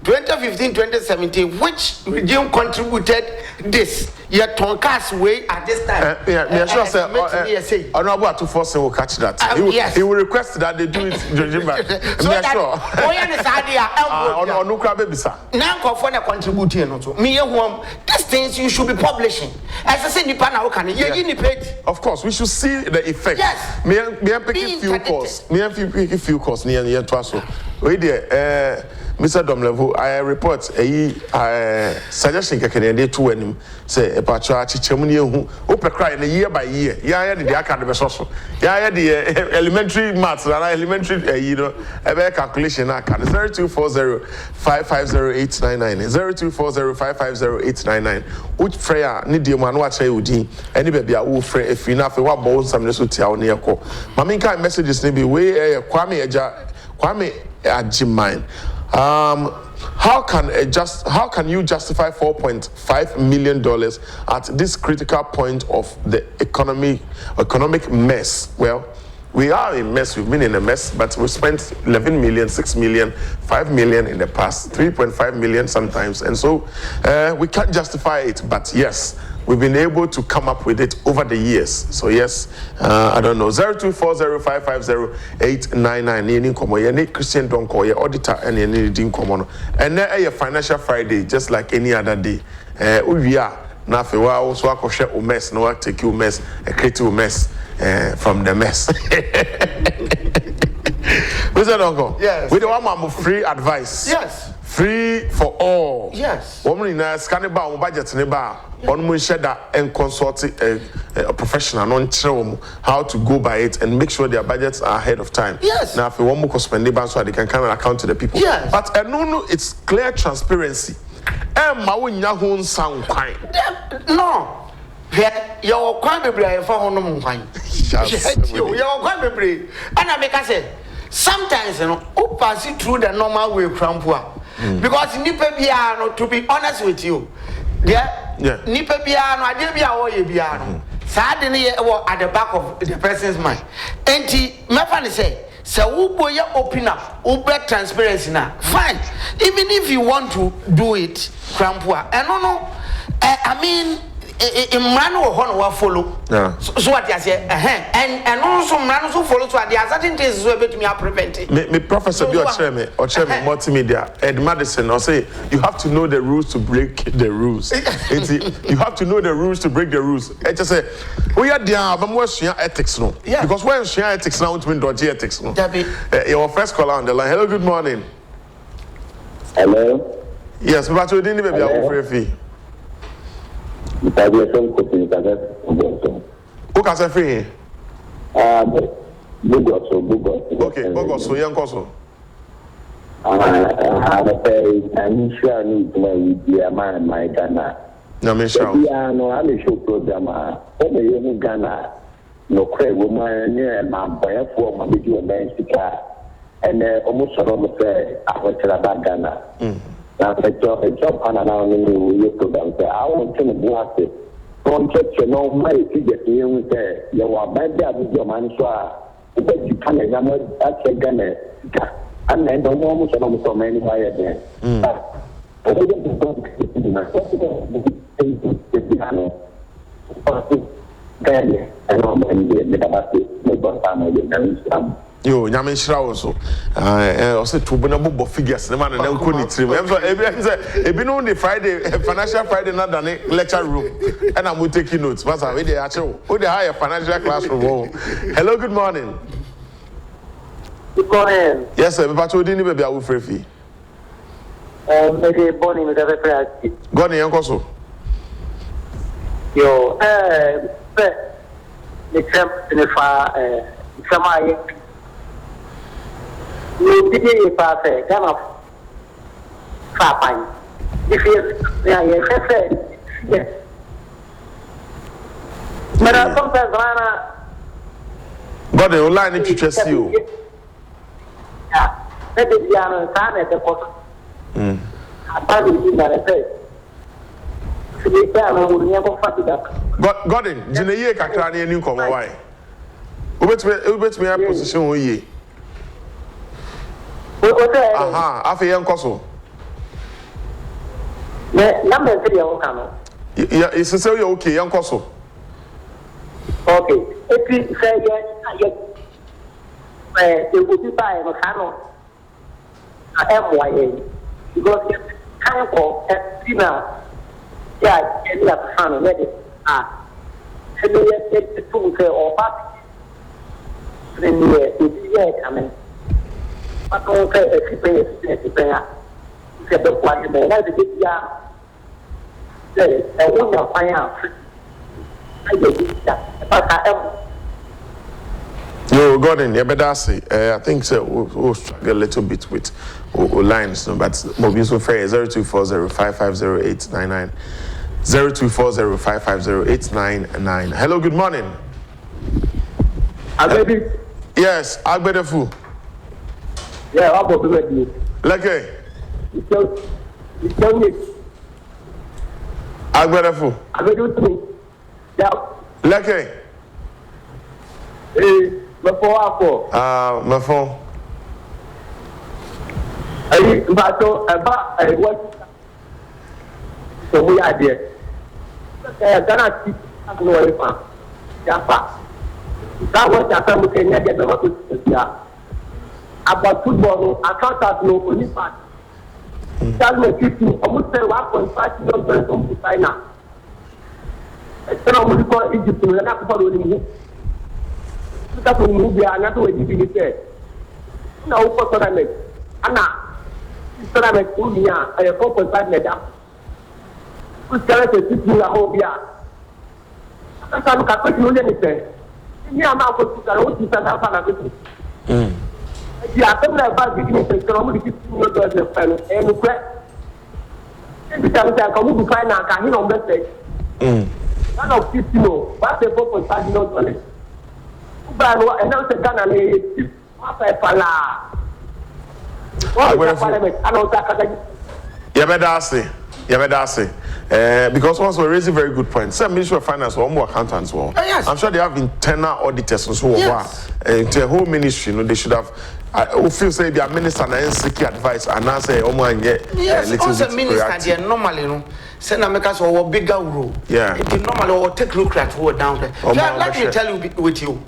2015, 2017, which regime contributed this? Your Tonkas way at this time. Sure, sir. Honorable to force will catch that. He will request that they do it regime by. Sure. Now, California contributing. These things you should be publishing. As I said, of course, we should see the effect. Yes. Me pick a few calls. Me pick a few calls near Twaso. Wait there, Mr. Domlevo, I report a suggestion they two and say a patcha chichemuni who open cry in a year by year. Yeah, the academy social. Yeah, the elementary maths and elementary, a calculation. I can 0240 550 0240 which prayer need the man watch Udi, any baby I will pray if enough what bones some little town near call. Maminka messages maybe way Kwame Ajimine. How can you justify $4.5 million at this critical point of the economic mess? Well, we are in mess. We've been in a mess, but we spent 11 million, 6 million, 5 million in the past, 3.5 million sometimes, and so we can't justify it. But yes, we've been able to come up with it over the years. So yes, I don't know. 0240550899. Christian Donkor, your auditor, and your needing common. And then a financial Friday, just like any other day. We are now for a while. So I can share a mess. No, I take you mess, a creative mess from the mess. Mr. Donkor, yes. We don't want free advice. Yes. Free for all. Yes. Woman in a scanning bar, budget in a bar. On we share that and consult a professional on how to go by it and make sure their budgets are ahead of time. Yes. Now, if you want more spend the so they can come and account to the people. Yes. But no, it's clear transparency. No. Your crime be for You are quite brave. And I make I say, sometimes, you know, who pass it through the normal way, Crampua. Because Nipe Biano, to be honest with you, Nipe Biano, I didn't be a Biano. Suddenly, at the back of the person's mind. And my friend say, so who boy open up, Uber transparency now. Fine. Even if you want to do it, Crampua. And no, I mean, in man or one follow. So what you say, and also man also follow. So there are certain things so about me are preventing. Me professor be or chairman multimedia Ed Madison or say you have to know the rules to break the rules. You have to know the rules to break the rules. I just say we are there, but more share ethics no. Because when share ethics now, it means dodgy ethics no. Your first caller on the line. Hello, good morning. Hello. Yes, but you didn't maybe I will free. Who can say free? Bugos. Okay, Bugos, so young also. I'm sure I need to be a man, my Ghana. No, I'm sure. No, I'm a show program. Only Ghana. No credit woman near my boy for my video Mexico. And almost say, I was about Ghana. Now, a job on an hour in the program. I want to know it. Don't check your no money to get here with there. You are bad with your man, so you can't remember that's a gunner. And then don't almost so many by again. Yo, nyame shira also. I say to bonobo figures. The man and uncle ni trim. Ebi no the Friday, financial Friday na than lecture room. And I'm taking notes. But we dey actually, we dey higher financial classroom. Hello, good morning. Good morning. Yes, sir. But you didn't be a wolf free. Maybe born in the prayer. God in Yankoso. Yo, the camp in the far, Samay. You didn't pass a kind of far. If you yes. But I sometimes God in online if you trust you. Yeah, that is the other time at the court. I probably that I say. God in Jineye kakra na eni komo why. Ubet me a position wo ye. Aha, afi yen koso. Number 3 o kan. Yeah, it's say you okay yen koso. Okay. If you say yes, it would be by no cano. MYA. Because you can't call dinner. Yeah, and you have to find it. And you get the two or back. Then you coming. But don't say if you pay a get the point, and that's a big yard. Say, I want to find out. I get that. But I am. Yo, Gordon, you better say. I think so. We'll struggle a little bit with lines, no, but moving so fair 0240550899. 0240550899. Hello, good morning. Agbedefu. Yes, Agbedefu. Yeah, I'll go with you. Leke. It's me. Agbedefu. Agbedefu. Yeah. Leke. My phone. My phone. What? So we are there. Ghana see no way from. That was the time we can get the about football. I can't have no only part. That may keep you almost 1.5 million from China. It's not only for Egypt, we're not for the that will move there, and that's what you did there. Now, for tournament, Anna, tournament, Unia, and a 4.5 meter. Who's going to sit you at home here? That's how I can't do anything. Yeah, I'm out for to go to South Africa. Yeah, I'm about beginning to come with $15 and look at every time I come to find out, I hear on message. One of 50, but the 4.5 million. But I know the Ghana, because also raising very good points. Some Ministry of Finance or more accountants. Well, yes. I'm sure they have internal auditors and so on. Yes. The whole ministry, they should have. I feel say their minister and seek advice and now say, "Oh my, yes." Also, minister, they normally, send a makers or bigger rule. Yeah. It normally or take look at who down there. Let me tell you with you.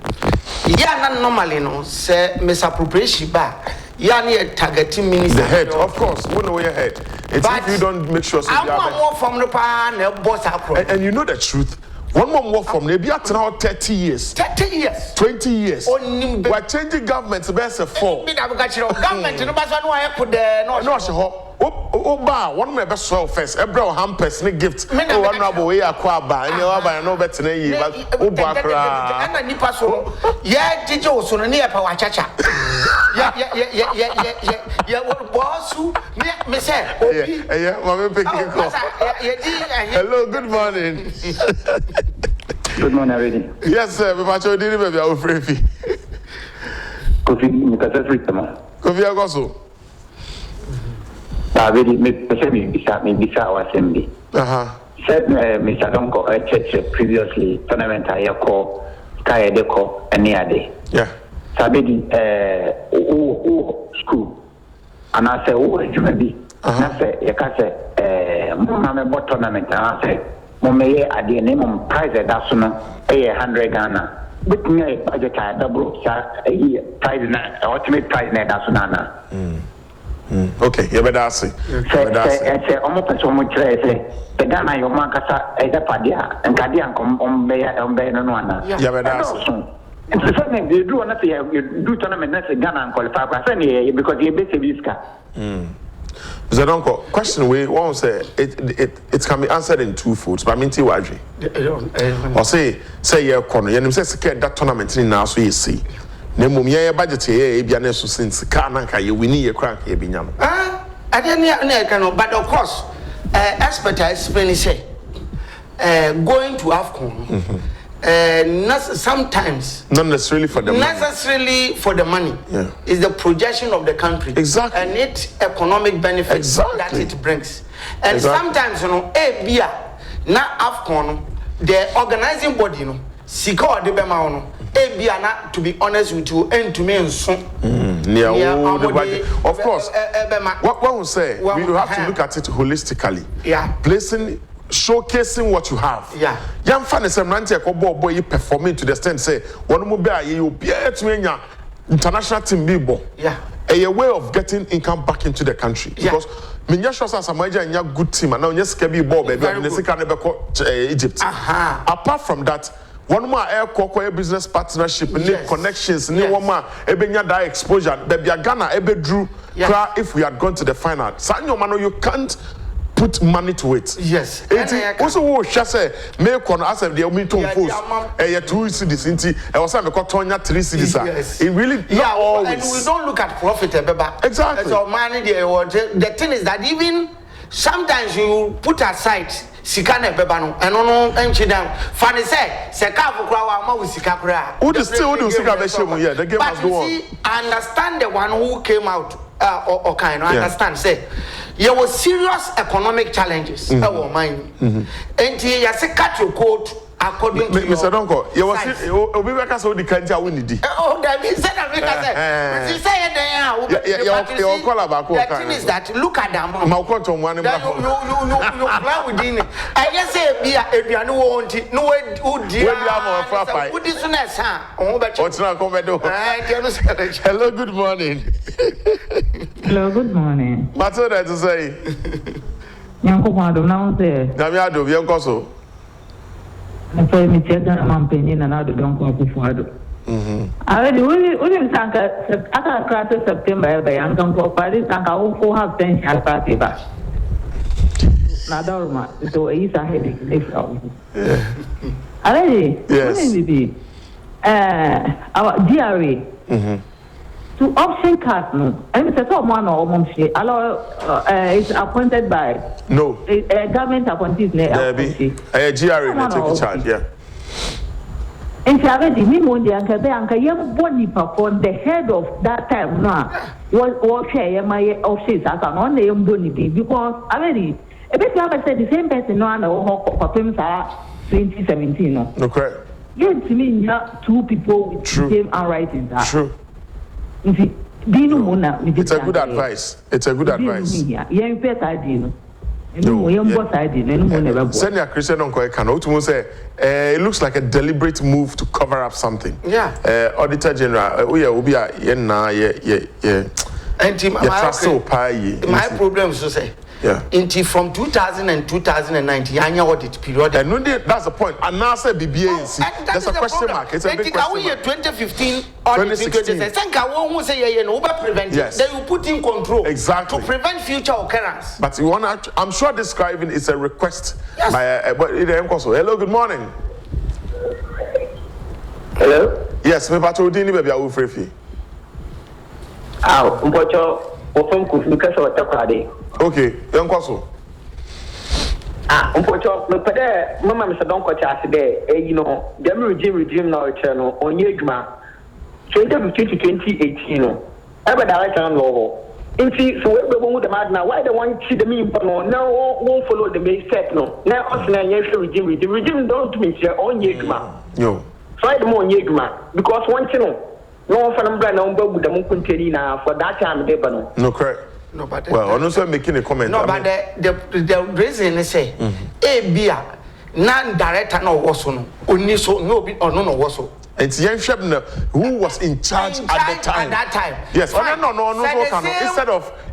Yeah, not normally, say misappropriation back. Yeah, near targeting minister. The head, of course, we know your head. It's if you don't make sure. I want more from the pan, boss and you know the truth. One more from maybe at now 30 years. 30 years. 20 years. We're changing government to best of 4. Government, no matter what I put there. No, one of my best soil first. Ebro hampers, no gift. Oh, one rubber way aquaba, and you are no better than you. But Obakra. And the Nipaso, yeah, Tijo, so near Pawachacha. Yeah, what was who? Me say, yeah, hello, good morning. Good morning, already. Yes, sir. We watch your dinner, baby. I'm afraid. Kofi, me kasa free tama. Kofi Agoso. Already, me bisa assembly. Said Mr. Donkor church previously tournament I call Sky Deco and Niade. Yeah. Sabedi school. And I say, oh, you may be. I say, you can say, Mama bought tournament. And I say, Mommy, at the name of prize at Asuna, pay 100 Ghana. But me, a budget I double prize, ultimate prize at Asuna. Okay, you better say. Say, almost so much. The Ghana, your Mancasa, a padia, and Cadian come on Bay no one. You better say. It's the same thing. You do nothing. You do tournament next Ghana and qualify because you base a visca. Mr. Donkor, question we won't say it can be answered in two folds. But I mean, Tiwaji. Or say your corner. You say that tournament in now, so you see. Nemu ye budget here, Ebiane so since Kanaka, you win your crack, Ebinyam. I didn't know, but of course, expertise when say going to AFCON. Sometimes not necessarily for the money. Yeah. It's the projection of the country. Exactly. And its economic benefits that it brings. And sometimes, beer na AFCON, the organizing body, Sika or the Bema, beer na, to be honest with you, and to me and so. Of course. What one will say, we have to look at it holistically. Yeah. Showcasing what you have. Yeah. Young fan is a ranty boy you performing to the extent say one more you be to international team bibo. Yeah. A way of getting income back into the country. Because Minya shows us a major and your good team and now yes can be Bob baby and the Egypt. Apart from that, one more air cocoa business partnership, new connections, new one more ebenya that exposure. Baby Ghana ebe drew if we had gone to the final. Sanyo Mano, you can't put money to it. Yes. Also, what say make on us the Omito post 2 cities into I was having a 3 cities. It really always. And we don't look at profit. Exactly. So money the thing is that even sometimes you put aside Sikane Bebano and no empty down. Funny say Sekafu Krawa Ma with Sikakra. Who is still do Sikabeshe? The game must go on. I understand the one who came out or kind of understand say there were serious economic challenges our mind and you say cut your coat according to Mr. Donkor, you was so the country win oh that means that you say the thing is that look at them you plan within it I just say be a no want it no what is next hello good morning. Hello, good morning. What's that to say? Yanko Pado now say. Damiado, Yankoso. I say me check that man penny and I don't go Pufado. I only think I crack September by Yankan for Paris and I will have 10 shall party back. Nadorma, so it's a headache. Already, yes. Our DRA. To option card, no. I mean, it's one or Momshi. It's appointed by a government appointee. A GRA may take charge, yeah. And she already me one day anka young body perform the head of that time now. Was share my office as an on the young body because already a bit of said the same person no one for 2017. No correct. Yes, to me, two people with the same handwriting. True. It's a good advice. It's a good advice. Yeah, better idea. No, Senior Christian Donkor can say it looks like a deliberate move to cover up something. Yeah. Auditor General, my problem is to say. Yeah. Until from 2000 and 2019, annual audit period. And that's the point. And now say BBA, there's a question mark. It's a big question mark. 2015 audit 2016. Thank you. Who say you over prevent? Yes. Then you put in control. Exactly. To prevent future occurrence. But you want to, I'm sure describing is a request. Yes. Hello, good morning. Hello. Yes, me pato dini baby awu frefi. Mpocho ofom kufuka so takwade. Okay, yankwaso. Mpocho me pede mama me Donkor chase there you know, dem regime now channel onye adwuma 2015 to 2018 no. Ebe director law. Inti so we go with the madna why they want to the me no now won't follow the main step no. Now us na regime don't mean say onye adwuma. Yo. So I don't want because one thing no one for them brand number with the Mukunteri now for that time they no. No correct. No, but well, I'm also making a comment. No, but the reason is say, bia non-director no was no, only so no be or no was so. It's young Shebner who was in charge at the time. At that time. Yes. No.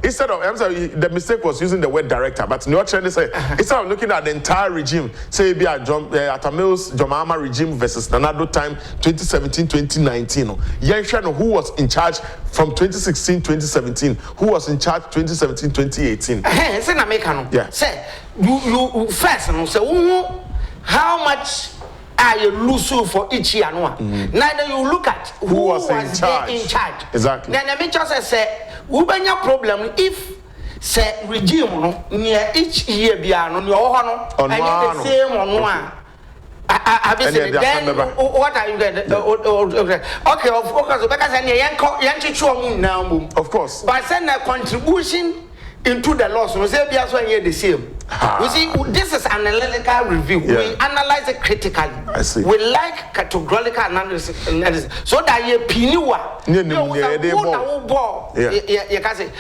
Instead of I'm sorry, the mistake was using the word director, but no trying to say instead of looking at the entire regime, say be a Atamil's Jomama regime versus Nanado time 2017-2019. Young Shebner who was in charge from 2016-2017, who was in charge 2017-2018. Say na make no. Yeah. Say you first no say how much are you losing for each year? Neither you look at who was in charge. Exactly. Then I just say, we have a problem if say regime near each year be no and the same on one. Then what are you getting? Okay, of course, because of course. But send a contribution into the loss. We say the same. You see, this is an analytical review. Yeah. We analyze it critically. I see. We like categorical analysis so that you pinua. You can say,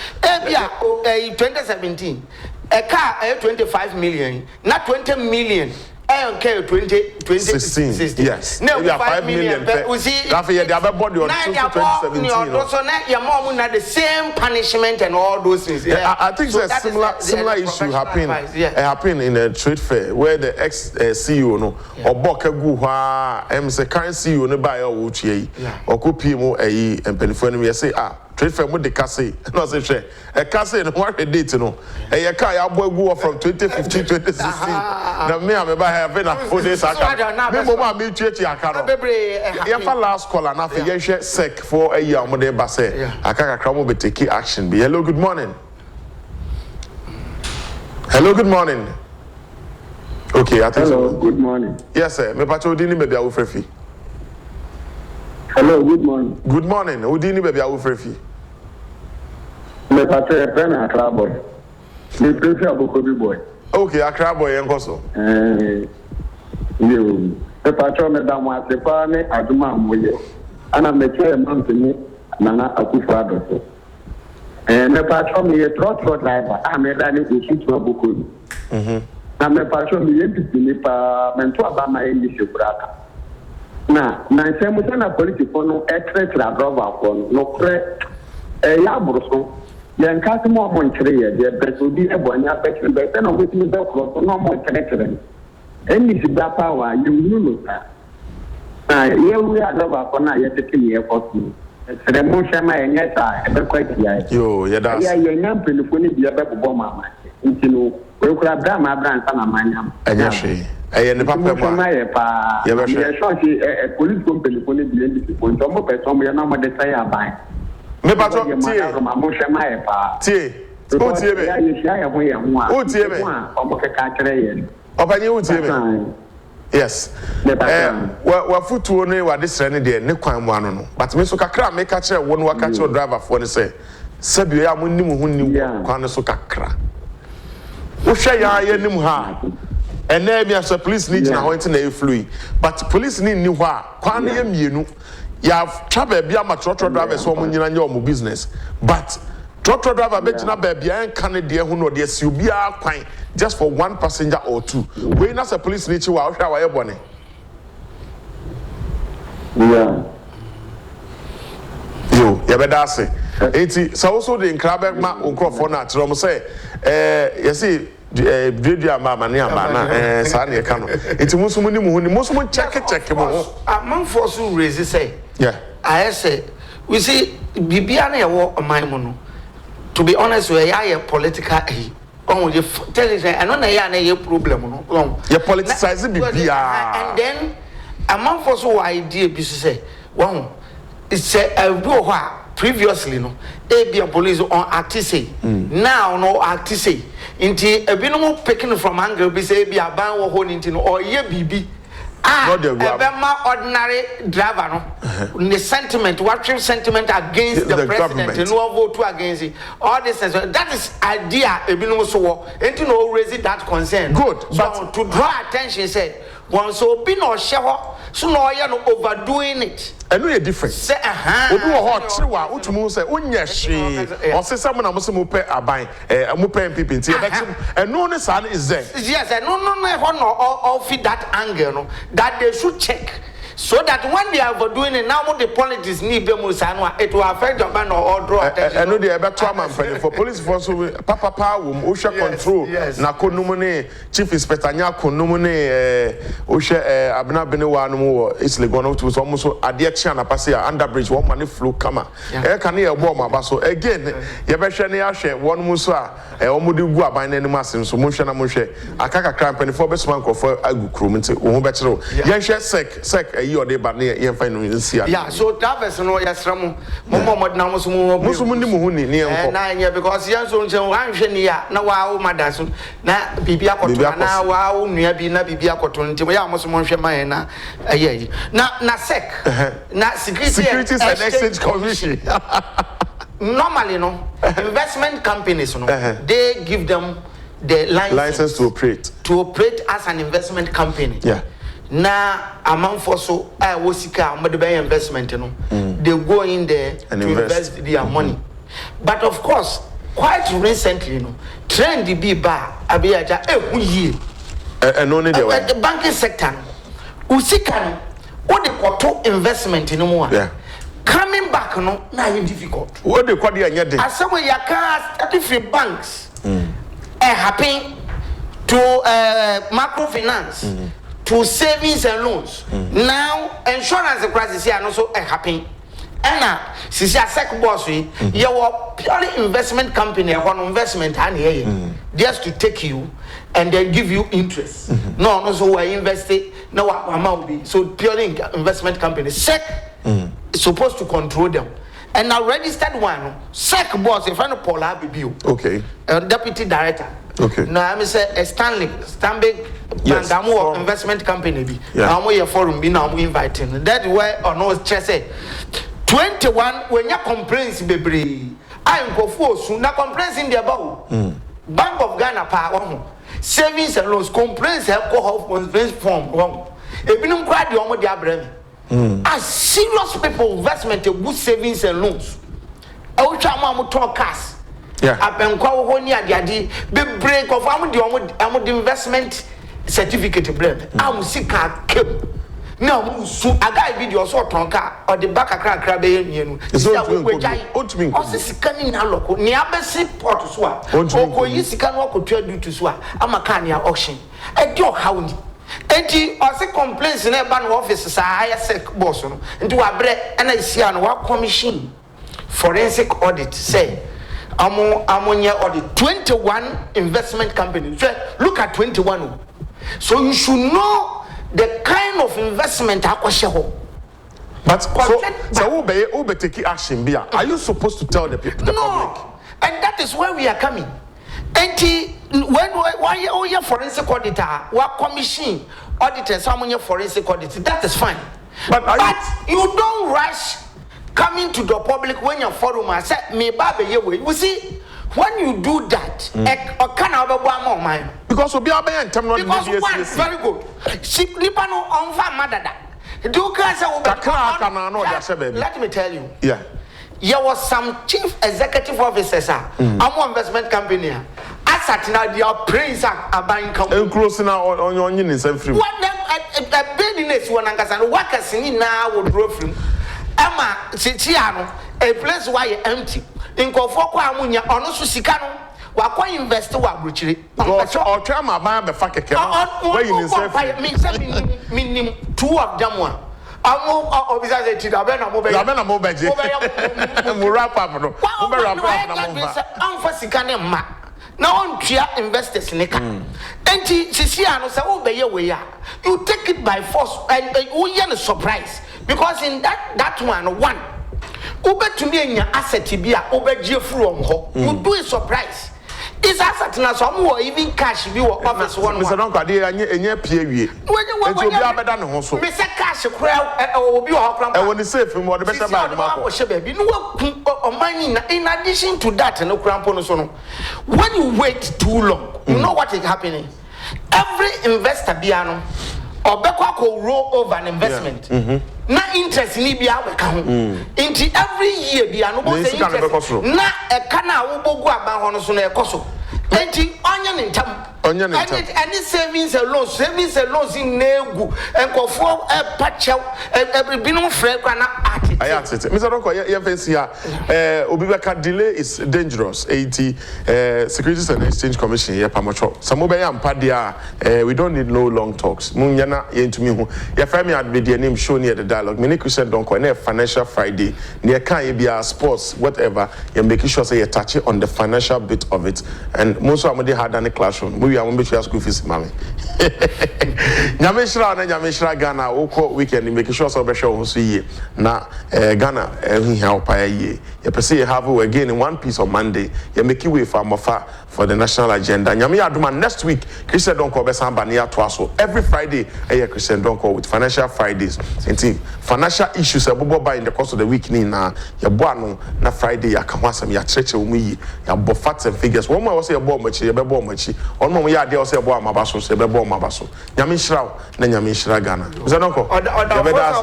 2017, a car 25 million, not 20 million. Okay, 2016. Yes. No, 5 million. We see, they have a body on 2017. So now your mom had the same punishment and all those things. Yeah. I think so a similar issue happened in a trade fair where the ex-CEO or Boka Guha, the current CEO no buy or or Kupimo and Penifone say trade fair with the casse. No, say a casse and what a date no. A car go from 2015 2016. Now me I'm have been a 4 days last call and after you share sec for a year more basse. I can't crumble be taking action. Be hello, good morning. Hello, good morning. Okay, I think hello, so. Good morning. Yes, sir. Me pacho Udini baby awu frefi. Hello, good morning. Good morning. Udini baby awu frefi. Me pacho a friend Accra boy. Me prefer Abokobi boy. Okay, Accra boy enkoso. You. Me pacho me damwa sepa ne aduma moye. Ana me che month ni Nana Akufo-Addo. Me pacho me a trot driver. Me dani usu to Abokobi. Na me pacho me yenti nipa mento abama eni sebraka. Na se mo na politiko no etrek driver ko no kre ya bruso yan ka se mo nkyere ye de beso bi ebonya petre be se no wetimi be ko no mo nkyere eni si da power you no ta na ye wi driver ko na ye tete ye ko su se mo shema enye ta e be kwa dia yo ye da ya ye nyam pelifo ni bi e be bobo mama ntino we kura bra ma bra nsa na manyam anya hwe eye ne papa mo ye be hwe police company ko ni bi ndi ko nto mo person mo ye na mo de sai aban me pato tie o tie be o tie be o mo ke ka kire ye opanye o tie be Yes. Wafutuo no wa desrene de ne kwan mu ano no. But me so kakra me ka kire won waka kire driver for ne say sabio ya munnim hu ni kwan so kakra. Wo hwe ya ya nim ha. Ene mi as police ni gina ho nti na eflui. But police ni ho a kwan ye mienu. Ya travel bia ma trotro driver so mo nyina nya o business. But trotro driver be gina ba bia en kan de hu no de si obi a kwan just for one passenger or two. We na as police ni chi wa hwa wa ye bone. Yeah. Yo, ya beda ase. Enti so also the nkrabe ma onkrofo na atro mo say you see dua mama ne amana sa na ka no. Enti musumu ni mu hu ni musumu check mo ho. Man for so raise say. Yeah. I say we see bibia na ye wo oman mu no. To be honest, we are political on the tell you I know na ye problem no. You politicize bibia. And then a man for so idea be say one it's a do previously no be police on artist now no artist inti ebinom picking from angle be say be aban wo ho ninti no or ye bibi ma ordinary driver no the sentiment what sentiment against the president no vote against it all this that is idea ebinom so wo inti no raise that concern good so but to draw attention say one so be no share so no you no overdoing it and no different say obi wo hot wa utumu say onye hwe o se sam na mo se mo pe aban mo pe mpp nti e betim and no ne san is there yes no all fit that angle no that they should check so that when they are overdoing it now the politics need be mo san it will affect your man or draw attention and no dey e beto am for police force papa wo o hwe control na konum ne chief inspector nya konum ne o hwe abna bene wa no wo isle go no to so mo so ade chia na pass ya under bridge one man flow kama e kan e bo ma ba so again ye be hwe ne ya hwe one mo so a o mo de gu aban na nim asem so mo hwe na mo hwe akaka krampen for be so man for agu krom nti o ho be kire ye hwe sec you de ba ne ye fa no nsia yeah so that person no yesram mo na mo so mo ni mo hu ni enko na nya because yan so nchen wan hwe ni ya na wa wo madaso na bibia koto na wa wo nua bi na bibia koto nti mo ya mo so mo hwe man na ayi na sec na Securities and Exchange Commission normally no investment companies no they give them the license to operate as an investment company. Yeah. Na amount for so wosika amade investment no they go in there and to invest their money. But of course quite recently no trend be ba abiaja hu yie only the banking sector usika no the koto investment no mo coming back no na difficult what they call the anyade asawe yaka different banks happen to microfinance to savings and loans. Now insurance crisis here also happen. And since you sec boss you are purely investment company on investment and here just to take you and then give you interest. No so we invested no amount be so purely investment company sec is supposed to control them. And now registered one sec boss in front of Paul Abibu. Okay. Deputy director. Okay. Now I'm say Stanbic yes, Bank investment company be. Now we forum be now we inviting. That way or no say 21 when you complaints bebre. I am go for soon na complaints in the about. Bank of Ghana pa savings and loans complaints have go complaints form wrong. Ebinum cry the omo dia brem. As serious people investment a good savings and loans. I will try to talk cash. Yeah. Abenkwa wo ni ade be break of am the investment certificate brand am sika kem na am su aga video so tonka or the back akra be yenu sika we ontumi o sika ni na loko ni abesi port so a oko yi sika no akotua duty so a amaka na auction e di o hawo ni enti o se complaints na ba no office sa ISEC boss no enti wa bre na isia no wa commission forensic audit say amonya or the 21 investment companies. Look at 21. So you should know the kind of investment akwasheho. But so take action. Are you supposed to tell the people, the public? And that is where we are coming. When why you forensic auditor, what commission auditor, someone your forensic auditor, that is fine. But you don't rush coming to the public when your forum and say, me baby, you see, when you do that, or can I have one more mind? Because we are being because one, very good. Ship Nipano on Famada. Let me tell you. Yeah. There was some chief executive officers, I'm investment company. I sat now, they are praise a buying company. Close now on your onion is free. What a business one and workers in now would grow from Emma Siciano, a place why empty. In Kofoko Amunia, or no Susicano, while quite invest to what Richie. Or try my man, the fuck where you say, meaning two of them one. I'm obviously I'm now on investors in the car. And Siciano say, oh, you take it by force and we are surprised because in that one. Uber to me in your asset to be a over from home. You do a surprise. Is asset now some or even cash be or office one. Mr. Donkor, and your PA. When you are better than also. Mr. Cash crowd will be all I want to say from what the better about the money. In addition to that, no cramponosono. When you wait too long, you know what is happening. Every investor piano or Becquaco roll over an investment. Na interest ni bi aweka inti every year bi anu bo say interest na e kana wo bogu aba ho no so na e koso inti onye ntam any savings and loans in negu enkofo e pachew every binum frɛ kwa na ati Mr. Donkor you fancy obi beka delay is dangerous 80 Securities and Exchange Commission here pamocho some be am pa dia we don't need no long talks munya na yentumi hu ya fa me ad be name show near the dialogue me Christian Donkor na financial Friday near kan ye bia sports whatever you making sure say you touch it on the financial bit of it and most of them had in classroom we are make sure school fees mami nyameshra Ghana oko weekend making sure so be sure so ye na Ghana help ye you per se have again in one piece on Monday you make way for the national agenda nyame aduma next week Christian Donkor be samba near twaso every Friday Christian Donkor with financial Fridays and financial issues abobo by in the course of the week ni na ya boano na Friday ya kamwasam ya cheche umuyi ya bo facts and figures one more was ya bo machi ya be bo machi on mo ya dey say bo amabaso say be bo amabaso nyame nhyira na nyame nhyira Ghana Mr. Donkor ya be da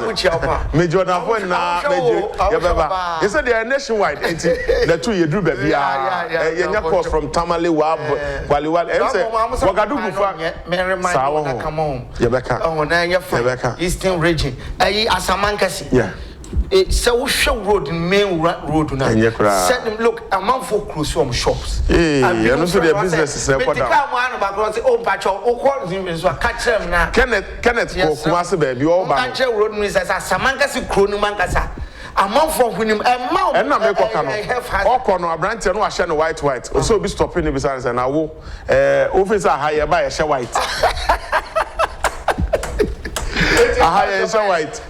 major na phone na major ya be ba you said they are nationwide and the two you do baby ya nya course from Tamale Wab Kwaliwal and say Wagadugu fa sawo come on ya beka oh na ya from Eastern region Asamankasi yeah so we show road main road now set them look a man for close from shops and also their business is but the car man back say oh pacho o call him so catch them na Kenneth ko Kumasi baby o ba catch road means Asamankasi kronu mankasa a man for him a man and na make no o ko no abrante no ahye no white so be stopping the business and na wo officer higher by a white aha yeah white